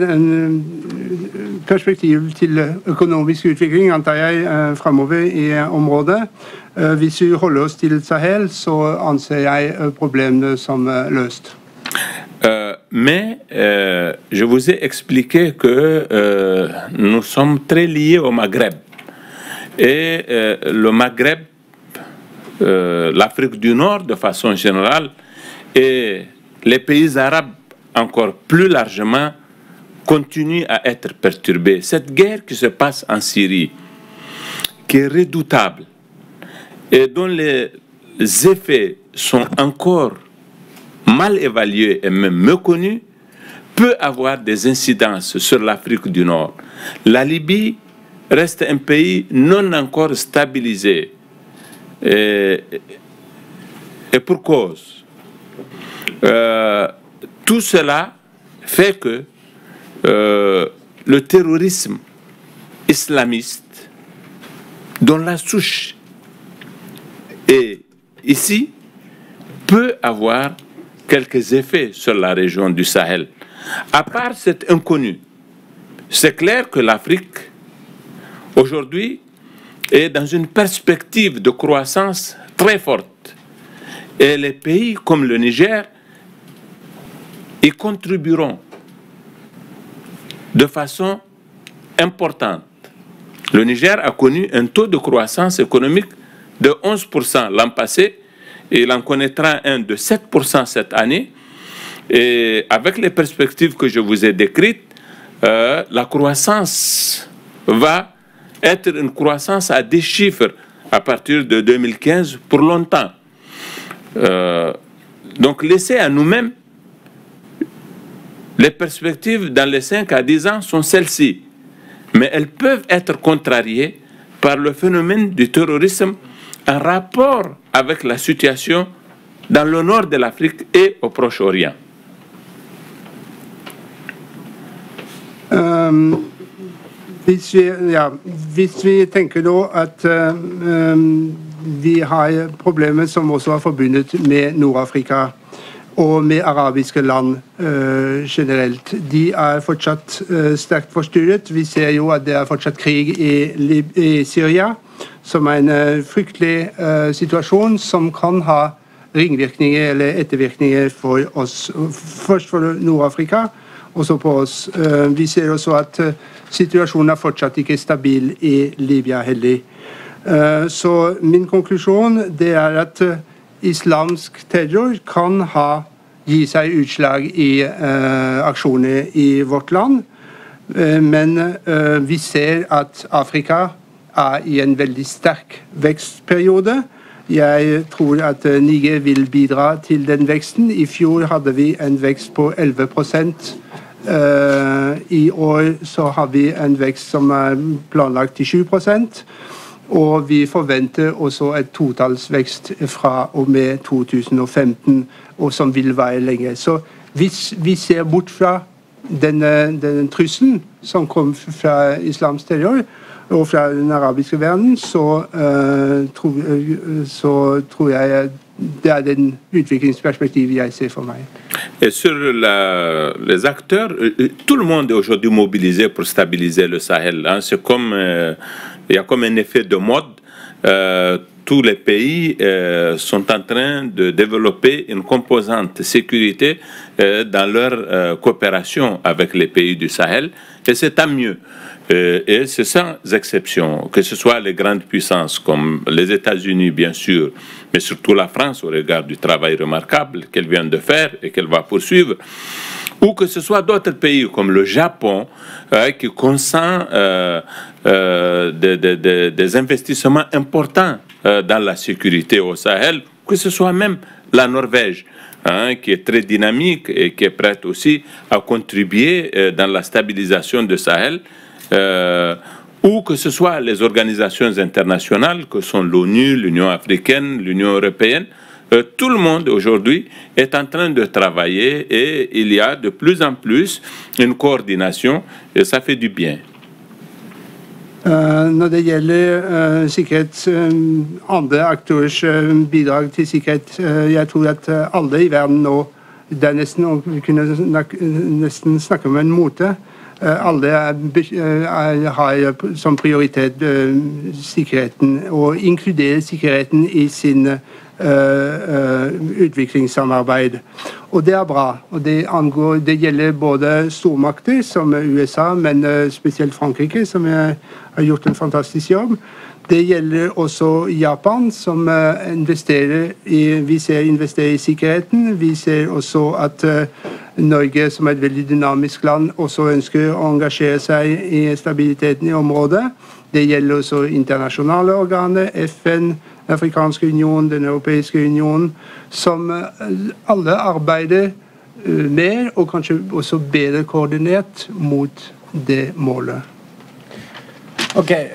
[SPEAKER 3] perspektiv til økonomisk utvikling, antar jeg, fremover i området, hvis vi holder oss til Sahel, så anser jeg problemene som løst.
[SPEAKER 6] Mais je vous ai expliqué que nous sommes très liés au Maghreb. Et le Maghreb, l'Afrique du Nord de façon générale, et les pays arabes encore plus largement, continue à être perturbée. Cette guerre qui se passe en Syrie, qui est redoutable et dont les effets sont encore mal évalués et même méconnus, peut avoir des incidences sur l'Afrique du Nord. La Libye reste un pays non encore stabilisé. Et pour cause. Tout cela fait que le terrorisme islamiste, dont la souche est ici, peut avoir quelques effets sur la région du Sahel. À part cet inconnu, c'est clair que l'Afrique, aujourd'hui, est dans une perspective de croissance très forte. Et les pays comme le Niger y contribueront de façon importante. Le Niger a connu un taux de croissance économique de 11% l'an passé et il en connaîtra un de 7% cette année. Et avec les perspectives que je vous ai décrites, la croissance va être une croissance à des chiffres à partir de 2015 pour longtemps. Donc laissez à nous-mêmes. Les perspectives dans les 5 à 10 ans sont celles-ci, mais elles peuvent être contrariées par le phénomène du terrorisme en rapport avec la situation dans le nord de l'Afrique et au Proche-Orient.
[SPEAKER 3] Hvis vi tenker nå at vi har problemer som også er forbundet med Nord-Afrika og med arabiske land generelt. De er fortsatt sterkt forstyrret. Vi ser jo at det er fortsatt krig i Syria, som er en fryktelig situasjon som kan ha ringvirkninger eller ettervirkninger for oss. Først for Nord-Afrika, og så på oss. Vi ser også at situasjonen er fortsatt ikke stabil i Libya heller. Så min konklusjon det er at islamsk terror kan gi seg utslag i aksjoner i vårt land. Men vi ser at Afrika i en veldig sterk vekstperiode. Jeg tror at Niger vil bidra til den veksten. I fjor hadde vi en vekst på 11%. I år så har vi en vekst som planlagt til 7%. Og vi forventer også et totallsvekst fra og med 2015, og som vil være lenge. Så hvis vi ser bort fra den trusselen som kom fra islams terror og fra den arabiske verden, så tror jeg det er den utviklingsperspektivet jeg ser for meg.
[SPEAKER 6] Et sur les acteurs, tout le monde est aujourd'hui mobilisé pour stabiliser le Sahel. Hein. C'est comme, il y a comme un effet de mode. Tous les pays sont en train de développer une composante sécurité dans leur coopération avec les pays du Sahel. Et c'est tant mieux. Et c'est sans exception, que ce soit les grandes puissances comme les États-Unis, bien sûr, mais surtout la France au regard du travail remarquable qu'elle vient de faire et qu'elle va poursuivre, ou que ce soit d'autres pays comme le Japon qui consent des investissements importants dans la sécurité au Sahel, que ce soit même la Norvège, qui est très dynamique et qui est prête aussi à contribuer dans la stabilisation du Sahel, ou que ce soit les organisations internationales que sont l'ONU, l'Union africaine, l'Union européenne. Tout le monde aujourd'hui est en train de travailler et il y a de plus en plus une coordination et ça fait du bien.
[SPEAKER 3] Når det gjelder sikkerhet, andre aktørers bidrag til sikkerhet, jeg tror at alle i verden nå, det er nesten, vi kunne nesten snakke om en mote. Alle har som prioritet sikkerheten og inkluderer sikkerheten i sin utviklingssamarbeid. Og det er bra. Og det gjelder både stormakter som USA, men spesielt Frankrike, som har gjort en fantastisk jobb. Det gjelder også Japan, som investerer i sikkerheten. Vi ser også at Norge, som er et veldig dynamisk land, også ønsker å engasjere seg i stabiliteten i området. Det gjelder også internasjonale organer, FN, den afrikanske union, den europeiske union, som alle arbeider mer og kanskje også bedre koordinert mot det målet.
[SPEAKER 5] Okay,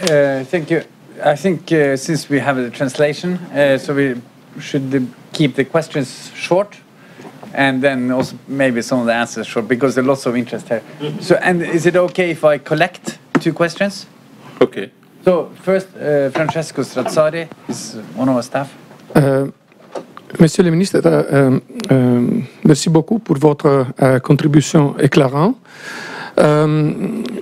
[SPEAKER 5] thank you. I think since we have the translation, so we should keep the questions short. And then also maybe some of the answers short, because there's lots of interest here. So, and is it okay if I collect 2 questions?
[SPEAKER 6] Okay.
[SPEAKER 5] So first, Francesco Strazzari is one of our staff.
[SPEAKER 8] Monsieur le ministre, merci beaucoup pour votre contribution éclairante.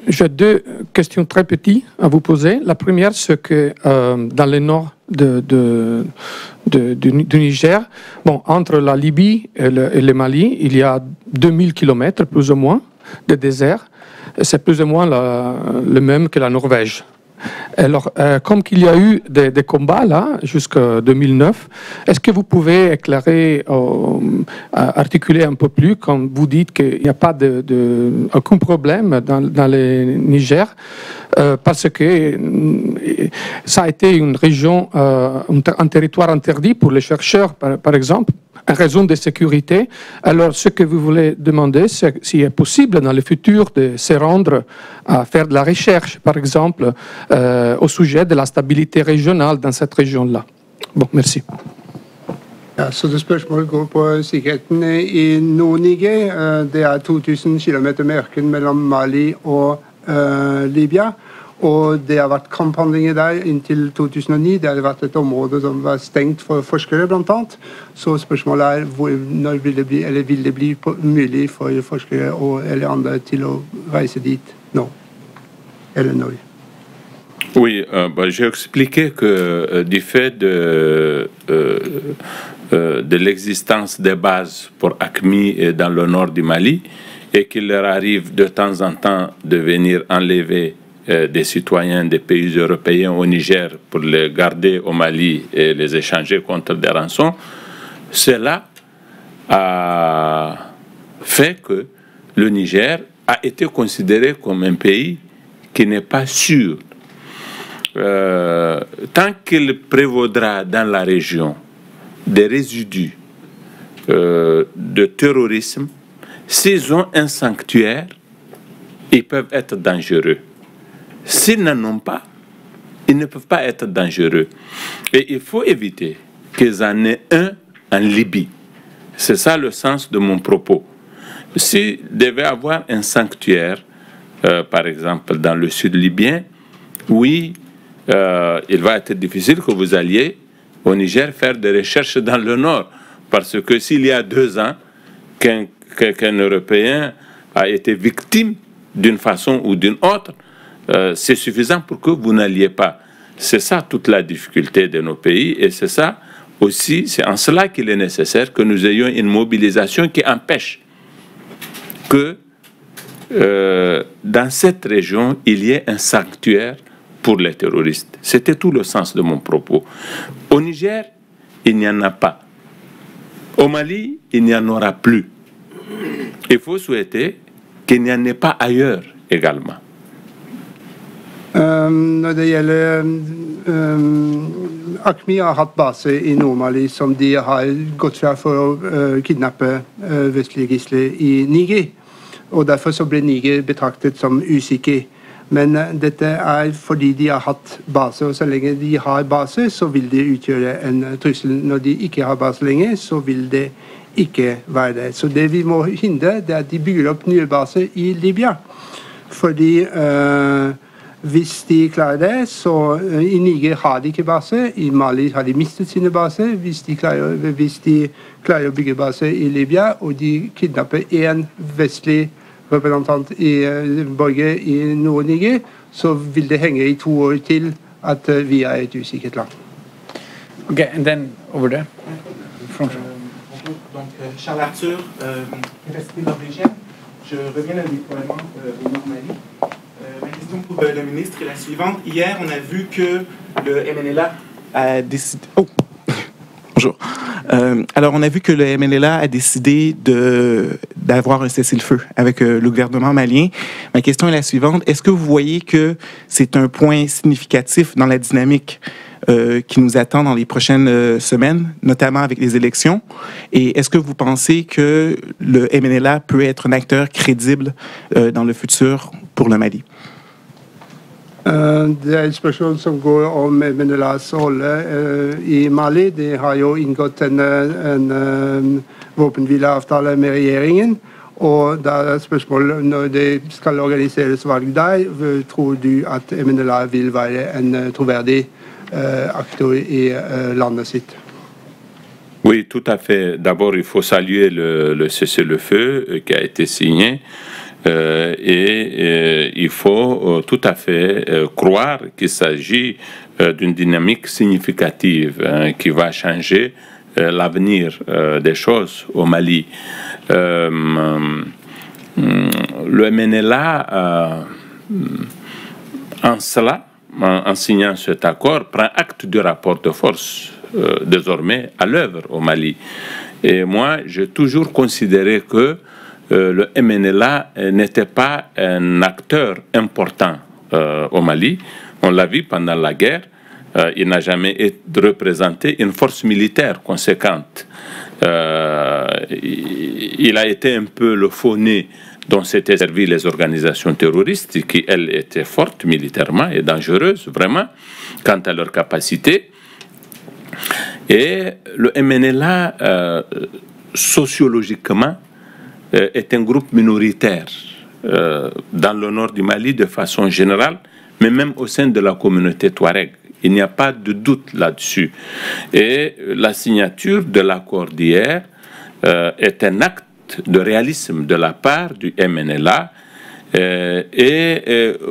[SPEAKER 8] J'ai 2 questions très petites à vous poser. La première, c'est que dans le nord du Niger, bon, entre la Libye et le Mali, il y a 2000 km plus ou moins de désert. C'est plus ou moins le même que la Norvège. Alors, comme il y a eu des combats là jusqu'en 2009, est-ce que vous pouvez éclairer, articuler un peu plus quand vous dites qu'il n'y a pas aucun problème dans le Niger, parce que ça a été une région, un territoire interdit pour les chercheurs, par exemple, en raison de sécurité. Alors, ce que vous voulez demander, c'est s'il est possible dans le futur de se rendre à faire de la recherche, par exemple, au sujet de la stabilité régionale dans cette région-là. Bon, merci.
[SPEAKER 3] Ja, så det spørsmålet går på sikkerheten i Nord-Niger. Det er 2000 km med ørken mellom Mali og Libya. Og det har vært kamphandlinger der inntil 2009. Det har vært et område som var stengt for forskere, blant annet. Så spørsmålet er når vil det bli mulig for forskere eller andre til å reise dit nå? Eller når?
[SPEAKER 6] Oui, j'ai expliqué que du fait de l'existence des bases pour AQMI dans le nord du Mali et qu'il leur arrive de temps en temps de venir enlever des citoyens des pays européens au Niger pour les garder au Mali et les échanger contre des rançons, cela a fait que le Niger a été considéré comme un pays qui n'est pas sûr. Tant qu'il prévaudra dans la région des résidus de terrorisme, s'ils ont un sanctuaire, ils peuvent être dangereux. S'ils n'en ont pas, ils ne peuvent pas être dangereux. Et il faut éviter qu'ils en aient un en Libye. C'est ça le sens de mon propos. S'il devait avoir un sanctuaire, par exemple dans le sud libyen, oui, il va être difficile que vous alliez au Niger faire des recherches dans le nord. Parce que s'il y a 2 ans qu'un Européen a été victime d'une façon ou d'une autre, c'est suffisant pour que vous n'alliez pas. C'est ça toute la difficulté de nos pays, et c'est ça aussi, c'est en cela qu'il est nécessaire que nous ayons une mobilisation qui empêche que dans cette région, il y ait un sanctuaire pour les terroristes. C'était tout le sens de mon propos. Au Niger, il n'y en a pas. Au Mali, il n'y en aura plus. Il faut souhaiter qu'il n'y en ait pas ailleurs également.
[SPEAKER 3] Når det gjelder AQMI har hatt base i Nord-Mali som de har gått fra for å kidnappe vestlige gisler i Niger. Og derfor så ble Niger betraktet som usikker. Men dette er fordi de har hatt base, og så lenge de har base, så vil de utgjøre en trussel. Når de ikke har base lenger, så vil det ikke være det. Så det vi må hindre, det er at de bygger opp nye baser i Libya. Fordi hvis de klarer det, så i Niger har de ikke base, i Mali har de mistet sine baser. Hvis de klarer å bygge base i Libya, og de kidnapper en vestlig representant i borger i Nord-Niger, så vil det henge i 2 år til at vi er et usikkert land.
[SPEAKER 5] Okay, and then over there.
[SPEAKER 1] Donc, Charles Arthur, Université norvégienne. Je reviens d'un déploiement au Nord-Mali. Ma question pour le ministre est la suivante. Hier, on a vu que le MNLA a décidé... Oh, bonjour. Alors, on a vu que le MNLA a décidé d'avoir un cessez-le-feu avec le gouvernement malien. Ma question est la suivante. Est-ce que vous voyez que c'est un point significatif dans la dynamique qui nous attend dans les prochaines semaines, notamment avec les élections? Et est-ce que vous pensez que le MNLA peut être un acteur crédible dans le futur pour le Mali?
[SPEAKER 3] Det er et spørsmål som går om MNLAs rolle i Mali. De har jo inngått en våpenhvileavtale med regjeringen. Og da er spørsmålet, når det skal organiseres valg der, tror du at MNLA vil være en troverdig acteur i landet sitt?
[SPEAKER 6] Oui, tout à fait. D'abord, il faut saluer le cessez-le-feu qui a été signé. Et il faut tout à fait croire qu'il s'agit d'une dynamique significative qui va changer l'avenir des choses au Mali. Le MNLA, en cela, en signant cet accord, prend acte du rapport de force désormais à l'œuvre au Mali. Et moi, j'ai toujours considéré que le MNLA n'était pas un acteur important au Mali. On l'a vu pendant la guerre. Il n'a jamais représenté une force militaire conséquente. Il a été un peu le faux-nez dont s'étaient servi les organisations terroristes qui, elles, étaient fortes militairement et dangereuses, vraiment, quant à leur capacité. Et le MNLA, sociologiquement, est un groupe minoritaire dans le nord du Mali de façon générale, mais même au sein de la communauté Touareg. Il n'y a pas de doute là-dessus. Et la signature de l'accord d'hier est un acte de réalisme de la part du MNLA.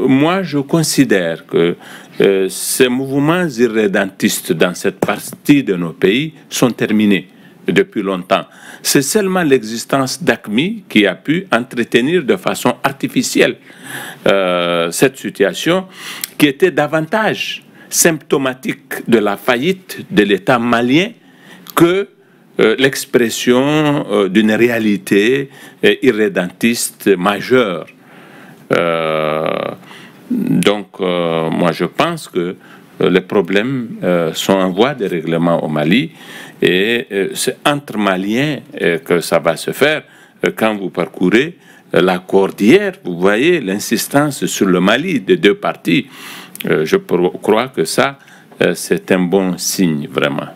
[SPEAKER 6] Moi, je considère que ces mouvements irrédentistes dans cette partie de nos pays sont terminés depuis longtemps. C'est seulement l'existence d'AQMI qui a pu entretenir de façon artificielle cette situation qui était davantage symptomatique de la faillite de l'État malien que l'expression d'une réalité irrédentiste majeure Donc, moi, je pense que les problèmes sont en voie de règlement au Mali et c'est entre Maliens que ça va se faire. Quand vous parcourez la cordillère, vous voyez l'insistance sur le Mali des deux parties. Je crois que ça, c'est un bon signe, vraiment.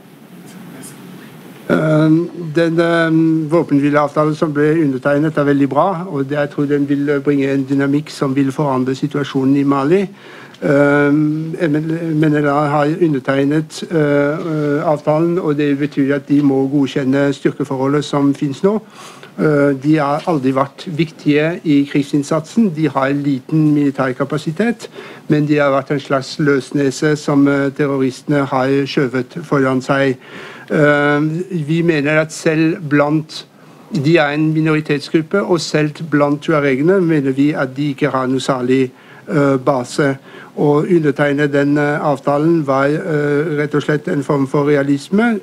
[SPEAKER 3] Den våpenhvileavtalen som ble undertegnet er veldig bra, og jeg tror den vil bringe en dynamikk som vil forandre situasjonen i Mali. MNLA har undertegnet avtalen, og det betyr at de må godkjenne styrkeforholdet som finnes nå. De har aldri vært viktige i krigsinnsatsen. De har liten militær kapasitet, men de har vært en slags løsnese som terroristene har skjøvet foran seg. Vi mener at selv blant de er en minoritetsgruppe, og selv blant tuaregene mener vi at de ikke har noe særlig base. Å undertegne den avtalen var rett og slett en form for realisme.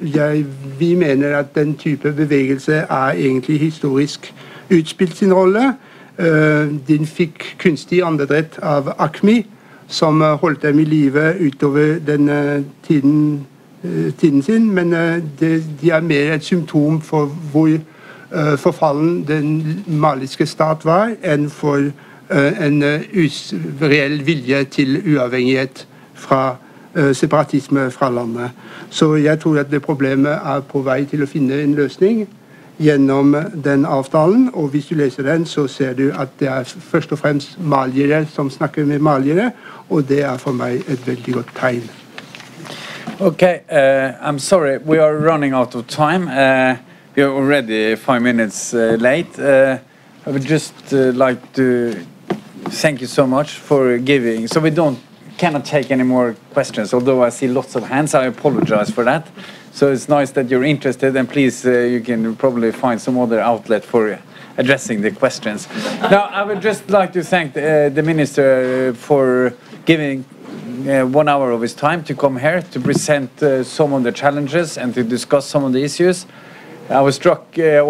[SPEAKER 3] Vi mener at den type bevegelse er egentlig historisk utspilt sin rolle. Den fikk kunstig andedrett av ACMI, som holdt dem i live utover den tiden sin, men de er mer et symptom for hvor forfallen den maliske stat var, enn for en reell vilje til uavhengighet fra separatisme fra landet. Så jeg tror at det problemet er på vei til å finne en løsning gjennom den avtalen, og hvis du leser den, så ser du at det er først og fremst maliere som snakker med maliere, og det er for meg et veldig godt tegn.
[SPEAKER 5] Okay, I'm sorry, we are running out of time. We are already 5 minutes late. I would just like to thank you so much for giving. So we cannot take any more questions, although I see lots of hands. I apologize for that. So it's nice that you're interested, and please, you can probably find some other outlet for addressing the questions. Now, I would just like to thank the Minister for giving 1 hour of his time to come here to present some of the challenges and to discuss some of the issues. I was struck, it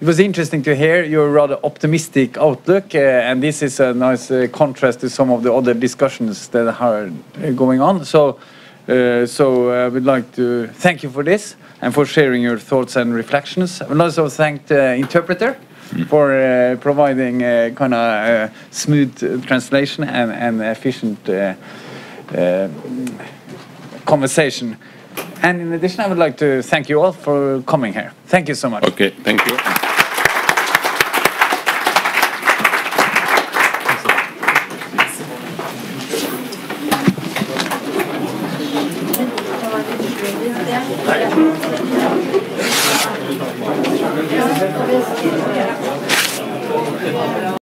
[SPEAKER 5] was interesting to hear your rather optimistic outlook, and this is a nice contrast to some of the other discussions that are going on. So I would like to thank you for this and for sharing your thoughts and reflections. I would also thank the interpreter for providing kind of smooth translation and efficient conversation. And in addition, I would like to thank you all for coming here. Thank you so much.
[SPEAKER 6] Okay, thank you.
[SPEAKER 9] Ja.